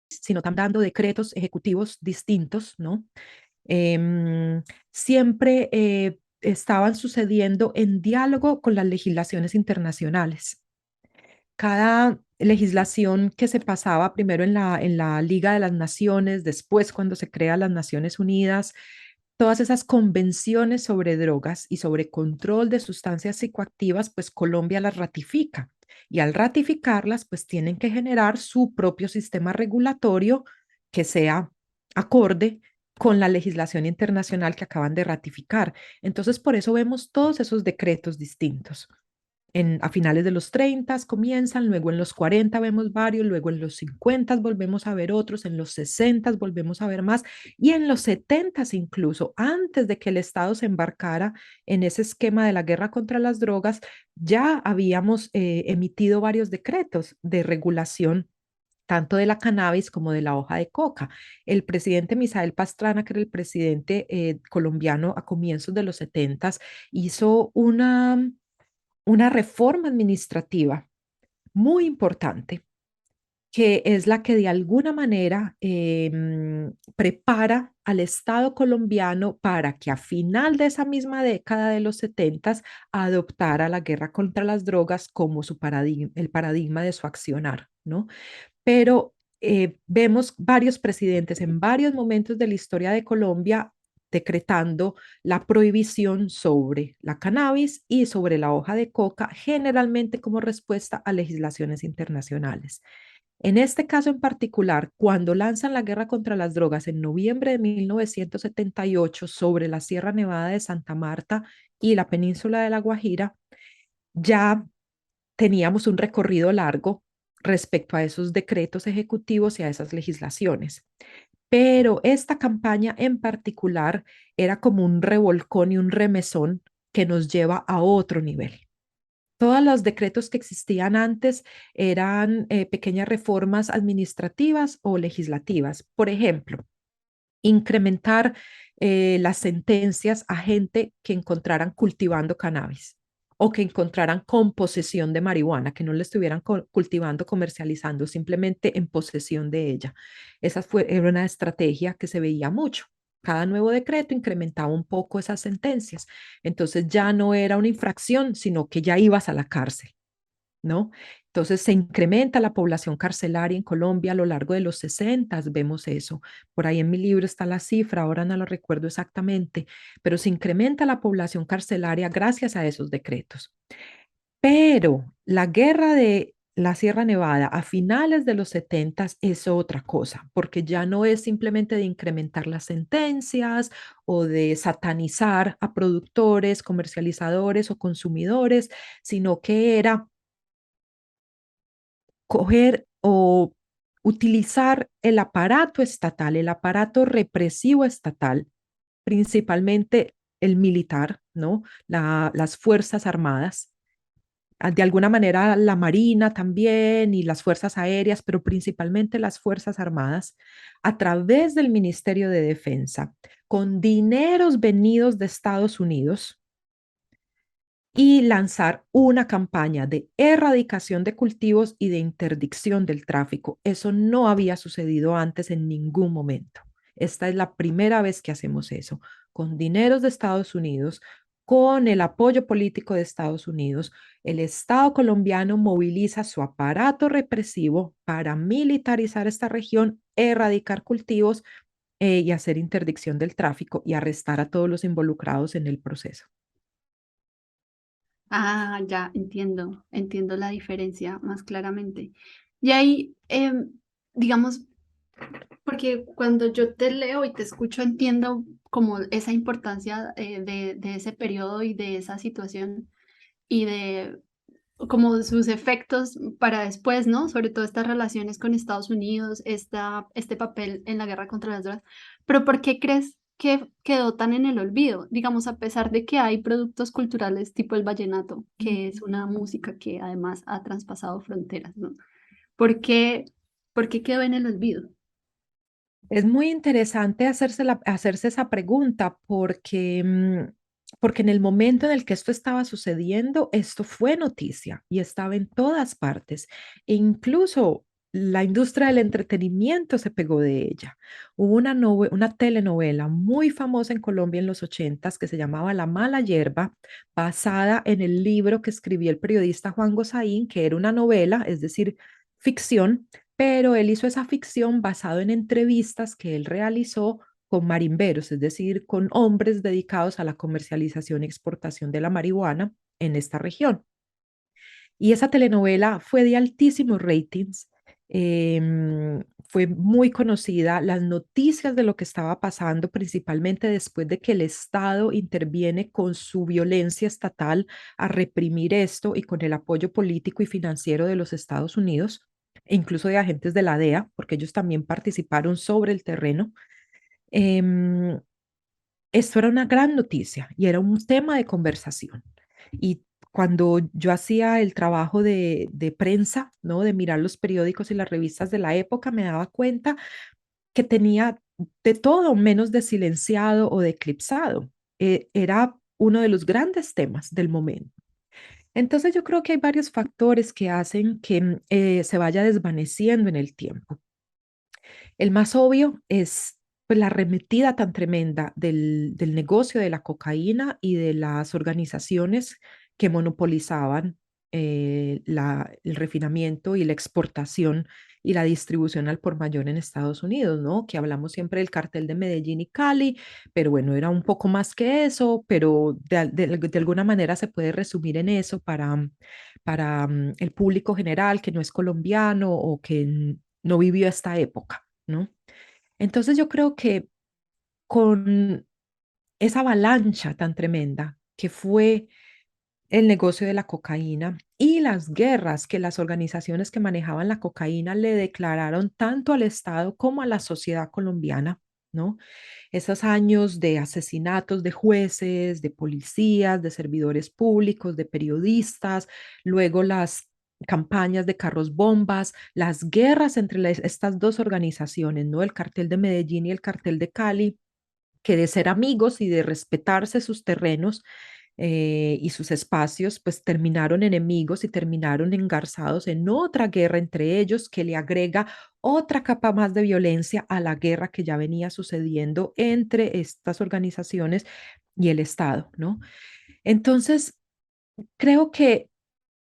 sino también dando decretos ejecutivos distintos, ¿no? Siempre estaban sucediendo en diálogo con las legislaciones internacionales. Cada legislación que se pasaba primero en la Liga de las Naciones, después cuando se crea las Naciones Unidas, todas esas convenciones sobre drogas y sobre control de sustancias psicoactivas, pues Colombia las ratifica. Y al ratificarlas, pues tienen que generar su propio sistema regulatorio que sea acorde con la legislación internacional que acaban de ratificar. Entonces, por eso vemos todos esos decretos distintos. A finales de los 30 comienzan, luego en los 40 vemos varios, luego en los 50 volvemos a ver otros, en los 60 volvemos a ver más y en los 70 incluso, antes de que el Estado se embarcara en ese esquema de la guerra contra las drogas, ya habíamos emitido varios decretos de regulación tanto de la cannabis como de la hoja de coca. El presidente Misael Pastrana, que era el presidente colombiano a comienzos de los 70, hizo una reforma administrativa muy importante, que es la que de alguna manera prepara al Estado colombiano para que a final de esa misma década de los 70 adoptara la guerra contra las drogas como el paradigma de su accionar, ¿no? Pero vemos varios presidentes en varios momentos de la historia de Colombia decretando la prohibición sobre la cannabis y sobre la hoja de coca, generalmente como respuesta a legislaciones internacionales. En este caso en particular, cuando lanzan la guerra contra las drogas en noviembre de 1978 sobre la Sierra Nevada de Santa Marta y la península de La Guajira, ya teníamos un recorrido largo respecto a esos decretos ejecutivos y a esas legislaciones. Pero esta campaña en particular era como un revolcón y un remesón que nos lleva a otro nivel. Todos los decretos que existían antes eran pequeñas reformas administrativas o legislativas. Por ejemplo, incrementar las sentencias a gente que encontraran cultivando cannabis o que encontraran con posesión de marihuana, que no le estuvieran cultivando, comercializando, simplemente en posesión de ella. Era una estrategia que se veía mucho. Cada nuevo decreto incrementaba un poco esas sentencias. Entonces ya no era una infracción, sino que ya ibas a la cárcel. ¿No? Entonces se incrementa la población carcelaria en Colombia a lo largo de los 60, vemos eso. Por ahí en mi libro está la cifra, ahora no lo recuerdo exactamente, pero se incrementa la población carcelaria gracias a esos decretos. Pero la guerra de la Sierra Nevada a finales de los 70 es otra cosa, porque ya no es simplemente de incrementar las sentencias o de satanizar a productores, comercializadores o consumidores, sino que era coger o utilizar el aparato estatal, el aparato represivo estatal, principalmente el militar, ¿no? Las Fuerzas Armadas, de alguna manera la Marina también y las Fuerzas Aéreas, pero principalmente las Fuerzas Armadas, a través del Ministerio de Defensa, con dineros venidos de Estados Unidos, y lanzar una campaña de erradicación de cultivos y de interdicción del tráfico. Eso no había sucedido antes en ningún momento. Esta es la primera vez que hacemos eso, con dineros de Estados Unidos, con el apoyo político de Estados Unidos. El Estado colombiano moviliza su aparato represivo para militarizar esta región, erradicar cultivos y hacer interdicción del tráfico y arrestar a todos los involucrados en el proceso. Ah, ya entiendo, entiendo la diferencia más claramente. Y ahí, digamos, porque cuando yo te leo y te escucho, entiendo como esa importancia de ese periodo y de esa situación y de como sus efectos para después, ¿no? Sobre todo estas relaciones con Estados Unidos, este papel en la guerra contra las drogas. Pero ¿por qué crees que quedó tan en el olvido? Digamos, a pesar de que hay productos culturales tipo el vallenato, que es una música que además ha traspasado fronteras, ¿no? ¿Por qué, por qué quedó en el olvido? Es muy interesante hacerse esa pregunta porque, porque en el momento en el que esto estaba sucediendo, esto fue noticia y estaba en todas partes. E incluso la industria del entretenimiento se pegó de ella. Hubo una telenovela muy famosa en Colombia en los 80 que se llamaba La Mala Hierba, basada en el libro que escribió el periodista Juan Gosaín, que era una novela, es decir, ficción, pero él hizo esa ficción basado en entrevistas que él realizó con marimberos, es decir, con hombres dedicados a la comercialización y exportación de la marihuana en esta región. Y esa telenovela fue de altísimos ratings, fue muy conocida, las noticias de lo que estaba pasando, principalmente después de que el Estado interviene con su violencia estatal a reprimir esto y con el apoyo político y financiero de los Estados Unidos, e incluso de agentes de la DEA, porque ellos también participaron sobre el terreno. Em, Esto era una gran noticia y era un tema de conversación. Y cuando yo hacía el trabajo de prensa, ¿no? De mirar los periódicos y las revistas de la época, me daba cuenta que tenía de todo menos de silenciado o de eclipsado. Era uno de los grandes temas del momento. Entonces yo creo que hay varios factores que hacen que se vaya desvaneciendo en el tiempo. El más obvio es pues, la arremetida tan tremenda del negocio de la cocaína y de las organizaciones que monopolizaban el refinamiento y la exportación y la distribución al por mayor en Estados Unidos, ¿no? Que hablamos siempre del cartel de Medellín y Cali, pero bueno, era un poco más que eso, pero de alguna manera se puede resumir en eso para el público general que no es colombiano o que no vivió esta época, ¿no? Entonces yo creo que con esa avalancha tan tremenda que fue el negocio de la cocaína y las guerras que las organizaciones que manejaban la cocaína le declararon tanto al Estado como a la sociedad colombiana, ¿no? Esos años de asesinatos de jueces, de policías, de servidores públicos, de periodistas, luego las campañas de carros bombas, las guerras entre estas dos organizaciones, ¿no? El cartel de Medellín y el cartel de Cali, que de ser amigos y de respetarse sus terrenos y sus espacios, pues terminaron enemigos y terminaron engarzados en otra guerra entre ellos que le agrega otra capa más de violencia a la guerra que ya venía sucediendo entre estas organizaciones y el Estado, ¿no? Entonces, creo que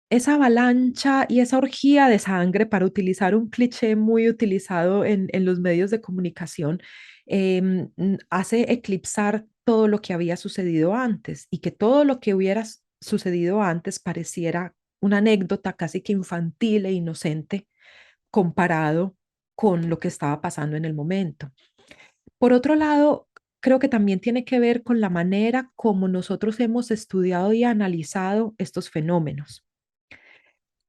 esa avalancha y esa orgía de sangre, para utilizar un cliché muy utilizado en los medios de comunicación, hace eclipsar todo lo que había sucedido antes y que todo lo que hubiera sucedido antes pareciera una anécdota casi que infantil e inocente comparado con lo que estaba pasando en el momento. Por otro lado, creo que también tiene que ver con la manera como nosotros hemos estudiado y analizado estos fenómenos.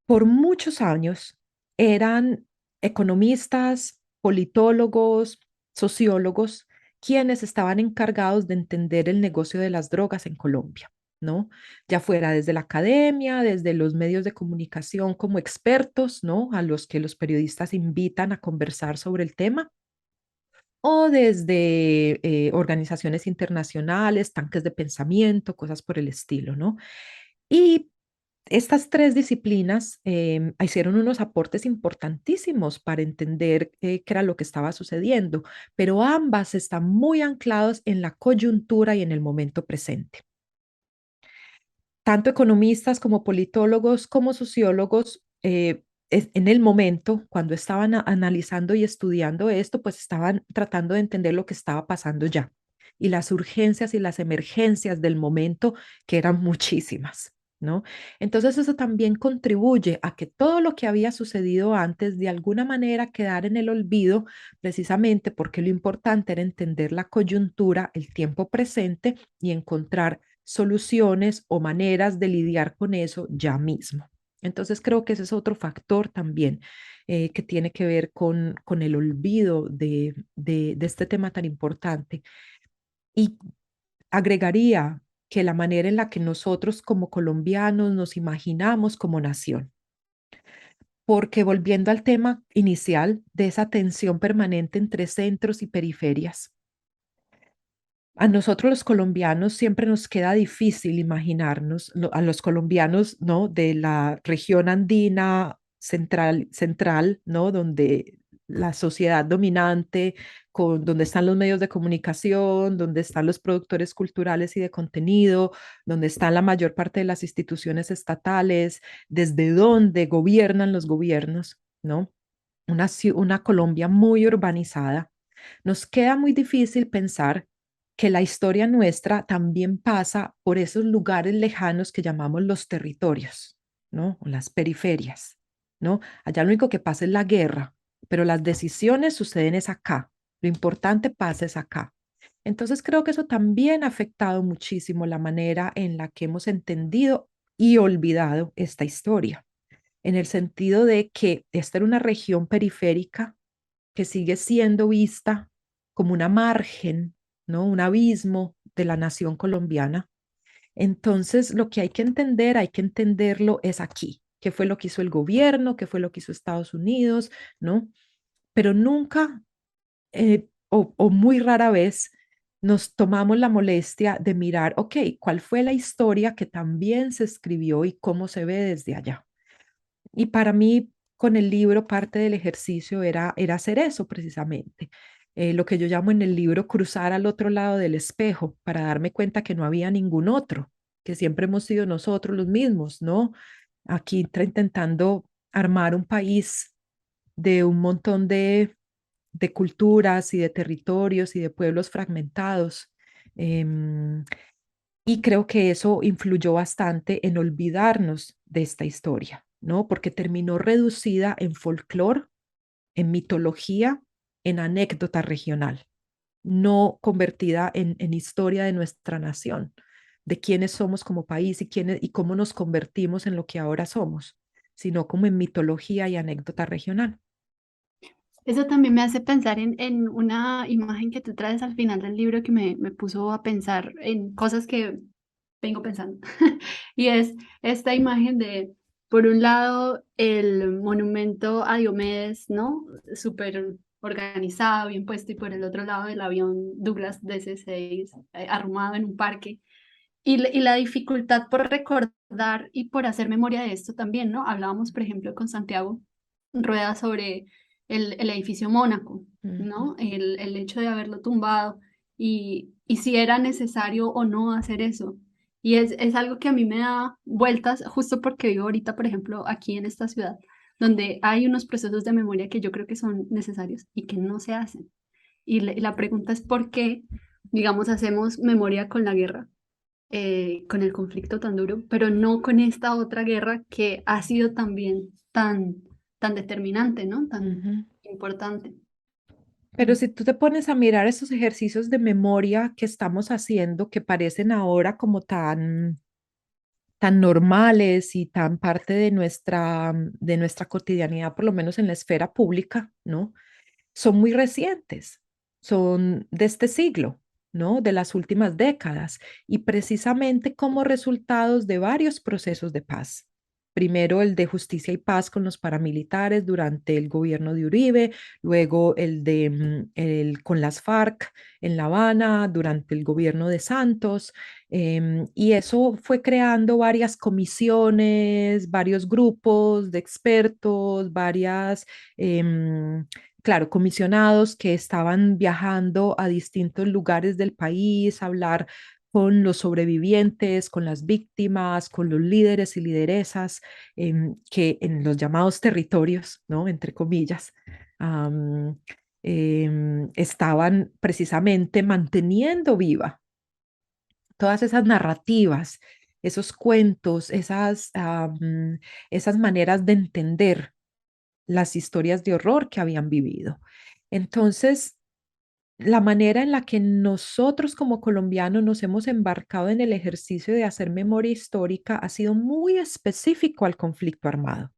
Por muchos años eran economistas, politólogos, sociólogos quienes estaban encargados de entender el negocio de las drogas en Colombia, ¿no? Ya fuera desde la academia, desde los medios de comunicación como expertos, ¿no? A los que los periodistas invitan a conversar sobre el tema, o desde organizaciones internacionales, tanques de pensamiento, cosas por el estilo, ¿no? Y estas tres disciplinas hicieron unos aportes importantísimos para entender qué era lo que estaba sucediendo, pero ambas están muy anclados en la coyuntura y en el momento presente. Tanto economistas como politólogos como sociólogos en el momento, cuando estaban analizando y estudiando esto, pues estaban tratando de entender lo que estaba pasando ya y las urgencias y las emergencias del momento, que eran muchísimas, ¿no? Entonces eso también contribuye a que todo lo que había sucedido antes de alguna manera quedara en el olvido, precisamente porque lo importante era entender la coyuntura, el tiempo presente y encontrar soluciones o maneras de lidiar con eso ya mismo. Entonces creo que ese es otro factor también que tiene que ver con el olvido de este tema tan importante. Y agregaría que la manera en la que nosotros como colombianos nos imaginamos como nación, porque volviendo al tema inicial de esa tensión permanente entre centros y periferias, a nosotros los colombianos siempre nos queda difícil imaginarnos, a los colombianos, ¿no? De la región andina central, ¿no? Donde la sociedad dominante, donde están los medios de comunicación, donde están los productores culturales y de contenido, donde están la mayor parte de las instituciones estatales, desde donde gobiernan los gobiernos, ¿no? Una Colombia muy urbanizada. Nos queda muy difícil pensar que la historia nuestra también pasa por esos lugares lejanos que llamamos los territorios, ¿no? O las periferias, ¿no? Allá lo único que pasa es la guerra, pero las decisiones suceden es acá. Lo importante pasa es acá. Entonces creo que eso también ha afectado muchísimo la manera en la que hemos entendido y olvidado esta historia, en el sentido de que esta era una región periférica que sigue siendo vista como una margen, ¿no? Un abismo de la nación colombiana. Entonces, lo que hay que entenderlo es aquí. ¿Qué fue lo que hizo el gobierno? ¿Qué fue lo que hizo Estados Unidos? ¿No? Pero nunca o muy rara vez nos tomamos la molestia de mirar, ok, ¿cuál fue la historia que también se escribió y cómo se ve desde allá? Y para mí, con el libro, parte del ejercicio era hacer eso precisamente. Lo que yo llamo en el libro cruzar al otro lado del espejo para darme cuenta que no había ningún otro, que siempre hemos sido nosotros los mismos, ¿no? aquí intentando armar un país de un montón de culturas y de territorios y de pueblos fragmentados. Em, y creo que eso influyó bastante en olvidarnos de esta historia, ¿no? Porque terminó reducida en folclore, en mitología, en anécdota regional, no convertida en historia de nuestra nación, de quiénes somos como país y cómo nos convertimos en lo que ahora somos, sino como en mitología y anécdota regional. Eso también me hace pensar en una imagen que tú traes al final del libro que me puso a pensar en cosas que vengo pensando. Y es esta imagen de, por un lado, el monumento a Diomedes, ¿no? Súper organizado, bien puesto, y por el otro lado el avión Douglas DC-6 arrumado en un parque. Y la dificultad por recordar y por hacer memoria de esto también, ¿no? Hablábamos, por ejemplo, con Santiago Rueda sobre el edificio Mónaco, Ujú. ¿no? El hecho de haberlo tumbado y si era necesario o no hacer eso. Y es algo que a mí me da vueltas justo porque vivo ahorita, por ejemplo, aquí en esta ciudad, donde hay unos procesos de memoria que yo creo que son necesarios y que no se hacen. Y la pregunta es por qué, digamos, hacemos memoria con la guerra, con el conflicto tan duro, pero no con esta otra guerra que ha sido también tan determinante, ¿no? Tan Ujú. importante. Pero si tú te pones a mirar esos ejercicios de memoria que estamos haciendo, que parecen ahora como tan normales y tan parte de nuestra cotidianidad, por lo menos en la esfera pública, ¿no? Son muy recientes, son de este siglo, ¿no? De las últimas décadas y precisamente como resultados de varios procesos de paz. Primero el de justicia y paz con los paramilitares durante el gobierno de Uribe, luego el con las FARC en La Habana durante el gobierno de Santos, y eso fue creando varias comisiones, varios grupos de expertos, varias claro, comisionados que estaban viajando a distintos lugares del país, a hablar con los sobrevivientes, con las víctimas, con los líderes y lideresas que en los llamados territorios, ¿no? Entre comillas, am, estaban precisamente manteniendo viva todas esas narrativas, esos cuentos, esas maneras de entender las historias de horror que habían vivido. Entonces, la manera en la que nosotros como colombianos nos hemos embarcado en el ejercicio de hacer memoria histórica ha sido muy específico al conflicto armado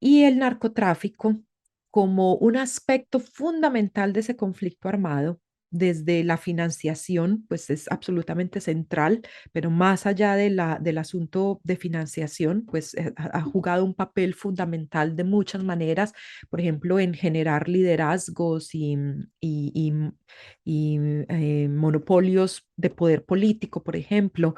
y el narcotráfico como un aspecto fundamental de ese conflicto armado, desde la financiación, pues es absolutamente central, pero más allá del asunto de financiación, pues ha jugado un papel fundamental de muchas maneras, por ejemplo, en generar liderazgos y monopolios de poder político, por ejemplo,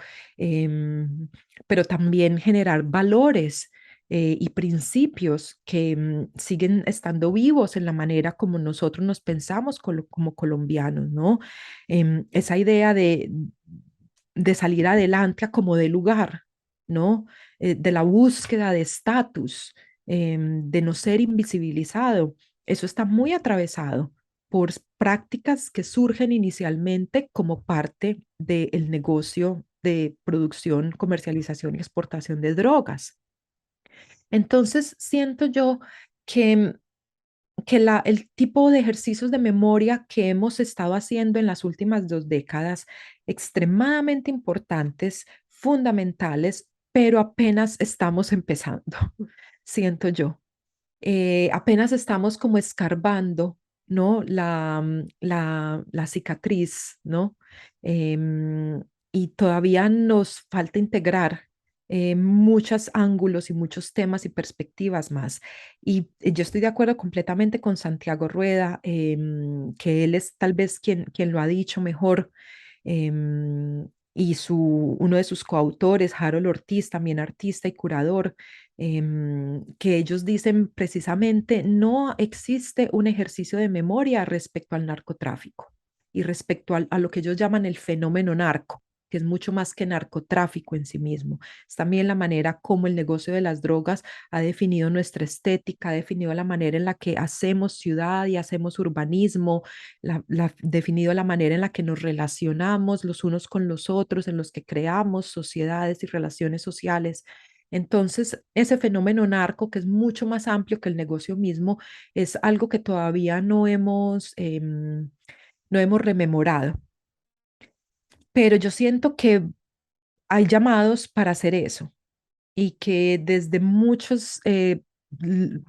pero también generar valores y principios que siguen estando vivos en la manera como nosotros nos pensamos como colombianos, ¿no? Esa idea de salir adelante a como de lugar, ¿no? De la búsqueda de estatus, de no ser invisibilizado. Eso está muy atravesado por prácticas que surgen inicialmente como parte del negocio de producción, comercialización y exportación de drogas. Entonces, siento yo que, el tipo de ejercicios de memoria que hemos estado haciendo en las últimas 2 décadas, extremadamente importantes, fundamentales, pero apenas estamos empezando, siento yo. Apenas estamos como escarbando, ¿no? La cicatriz, ¿no? Y todavía nos falta integrar muchos ángulos y muchos temas y perspectivas más. Y yo estoy de acuerdo completamente con Santiago Rueda, que él es tal vez quien lo ha dicho mejor. Y uno de sus coautores, Harold Ortiz, también artista y curador, que ellos dicen precisamente no existe un ejercicio de memoria respecto al narcotráfico y respecto a lo que ellos llaman el fenómeno narco, que es mucho más que narcotráfico en sí mismo. Es también la manera como el negocio de las drogas ha definido nuestra estética, ha definido la manera en la que hacemos ciudad y hacemos urbanismo, definido la manera en la que nos relacionamos los unos con los otros, en los que creamos sociedades y relaciones sociales. Entonces, ese fenómeno narco, que es mucho más amplio que el negocio mismo, es algo que todavía no hemos rememorado. Pero yo siento que hay llamados para hacer eso y que desde muchos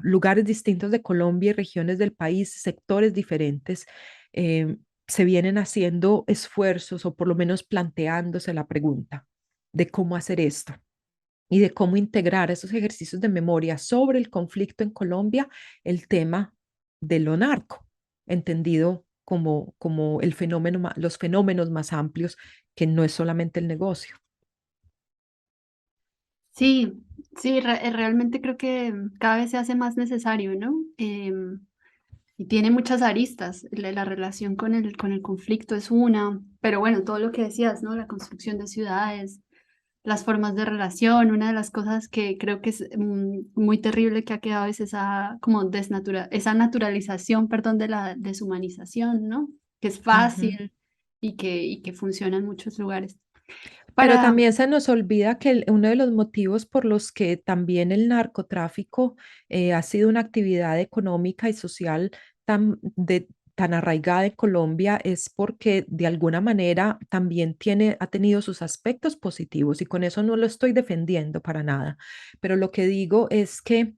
lugares distintos de Colombia y regiones del país, sectores diferentes, eh, se vienen haciendo esfuerzos o por lo menos planteándose la pregunta de cómo hacer esto y de cómo integrar esos ejercicios de memoria sobre el conflicto en Colombia, el tema de lo narco, entendido como el fenómeno, los fenómenos más amplios, que no es solamente el negocio. Sí, sí, realmente creo que cada vez se hace más necesario, ¿no? Y tiene muchas aristas. La relación con el conflicto es una, pero bueno, todo lo que decías, ¿no? La construcción de ciudades, las formas de relación, una de las cosas que creo que es muy terrible que ha quedado es esa como esa naturalización, perdón, de la deshumanización, ¿no? Que es Ujú. fácil y que funciona en muchos lugares. Pero Para, también se nos olvida que uno de los motivos por los que también el narcotráfico ha sido una actividad económica y social tan arraigada en Colombia es porque de alguna manera también ha tenido sus aspectos positivos y con eso no lo estoy defendiendo para nada. Pero lo que digo es que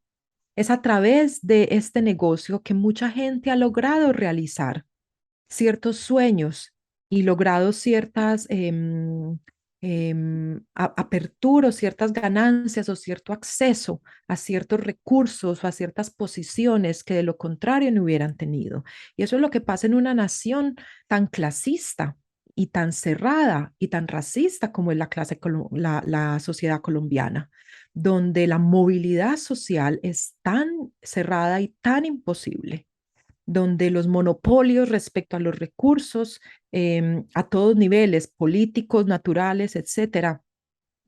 es a través de este negocio que mucha gente ha logrado realizar ciertos sueños y logrado ciertas aperturas, ciertas ganancias o cierto acceso a ciertos recursos o a ciertas posiciones que de lo contrario no hubieran tenido. Y eso es lo que pasa en una nación tan clasista y tan cerrada y tan racista como es la sociedad colombiana, donde la movilidad social es tan cerrada y tan imposible, donde los monopolios respecto a los recursos a todos niveles, políticos, naturales, etcétera,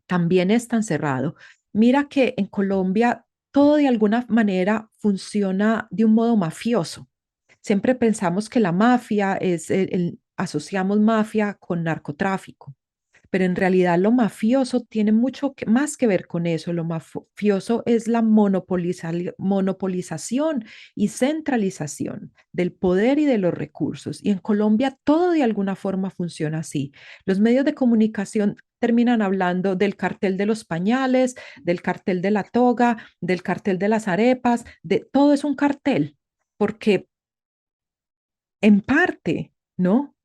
también es tan cerrado. Mira que en Colombia todo de alguna manera funciona de un modo mafioso. Siempre pensamos que la mafia asociamos mafia con narcotráfico, pero en realidad lo mafioso tiene mucho más que ver con eso. Lo mafioso es la monopolización y centralización del poder y de los recursos. Y en Colombia todo de alguna forma funciona así. Los medios de comunicación terminan hablando del cartel de los pañales, del cartel de la toga, del cartel de las arepas, de todo es un cartel, porque en parte, ¿no?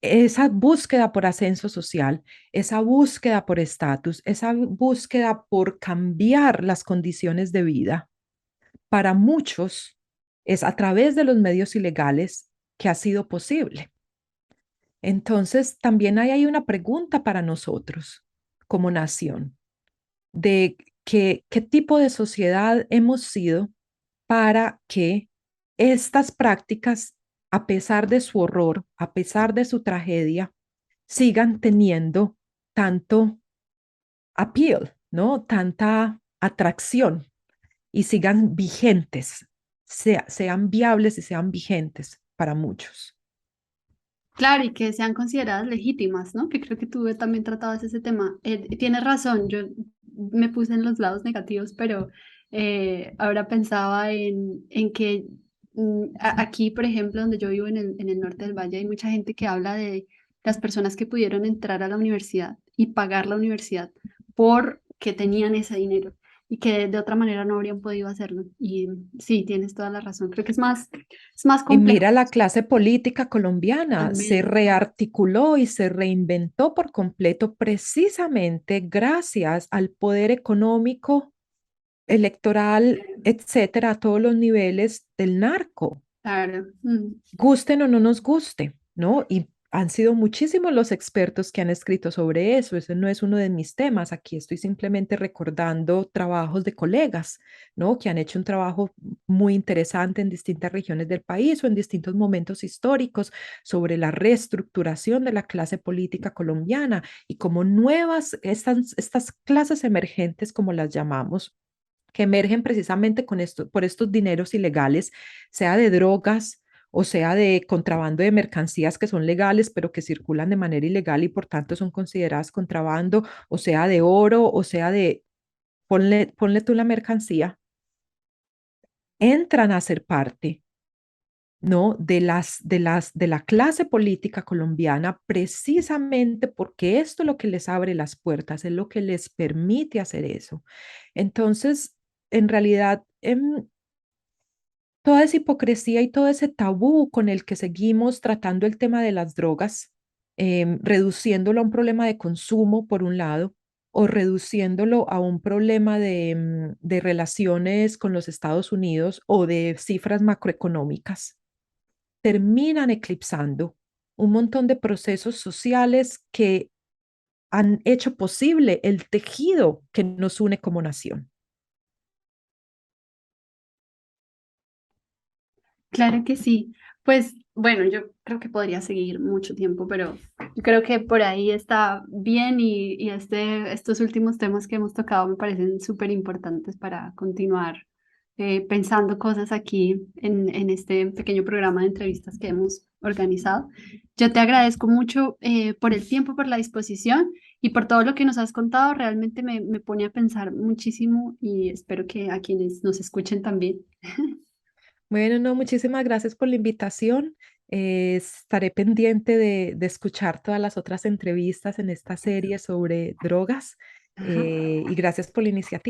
Esa búsqueda por ascenso social, esa búsqueda por estatus, esa búsqueda por cambiar las condiciones de vida, para muchos es a través de los medios ilegales que ha sido posible. Entonces, también hay una pregunta para nosotros como nación de qué tipo de sociedad hemos sido para que estas prácticas, a pesar de su horror, a pesar de su tragedia, sigan teniendo tanto appeal, ¿no? Tanta atracción y sigan vigentes, sean viables y sean vigentes para muchos. claro, y que sean consideradas legítimas, ¿no? Que creo que tú también tratabas ese tema. Tienes razón, yo me puse en los lados negativos, pero ahora pensaba en que aquí, por ejemplo, donde yo vivo en el norte del valle, hay mucha gente que habla de las personas que pudieron entrar a la universidad y pagar la universidad porque tenían ese dinero y que de otra manera no habrían podido hacerlo. Y sí, tienes toda la razón. Creo que es más Y complejo mira, la clase política colombiana se totalmente. rearticuló y se reinventó por completo precisamente gracias al poder económico, electoral, etcétera, a todos los niveles del narco, Claro. gusten o no nos guste, ¿no? Y han sido muchísimos los expertos que han escrito sobre eso. Ese no es uno de mis temas. Aquí estoy simplemente recordando trabajos de colegas, ¿no? Que han hecho un trabajo muy interesante en distintas regiones del país o en distintos momentos históricos sobre la reestructuración de la clase política colombiana y cómo estas clases emergentes, como las llamamos, que emergen precisamente por estos dineros ilegales, sea de drogas o sea de contrabando de mercancías que son legales, pero que circulan de manera ilegal y por tanto son consideradas contrabando, o sea de oro, o sea ponle tú la mercancía, entran a ser parte, ¿no? De la clase política colombiana, precisamente porque esto es lo que les abre las puertas, es lo que les permite hacer eso. Entonces, en realidad, toda esa hipocresía y todo ese tabú con el que seguimos tratando el tema de las drogas, reduciéndolo a un problema de consumo, por un lado, o reduciéndolo a un problema de relaciones con los Estados Unidos o de cifras macroeconómicas, terminan eclipsando un montón de procesos sociales que han hecho posible el tejido que nos une como nación. Claro que sí. Pues bueno, yo creo que podría seguir mucho tiempo, pero yo creo que por ahí está bien y estos últimos temas que hemos tocado me parecen súper importantes para continuar pensando cosas aquí en este pequeño programa de entrevistas que hemos organizado. Yo te agradezco mucho por el tiempo, por la disposición y por todo lo que nos has contado. Realmente me pone a pensar muchísimo y espero que a quienes nos escuchen también. Bueno, no, muchísimas gracias por la invitación. Estaré pendiente de escuchar todas las otras entrevistas en esta serie sobre drogas, y gracias por la iniciativa.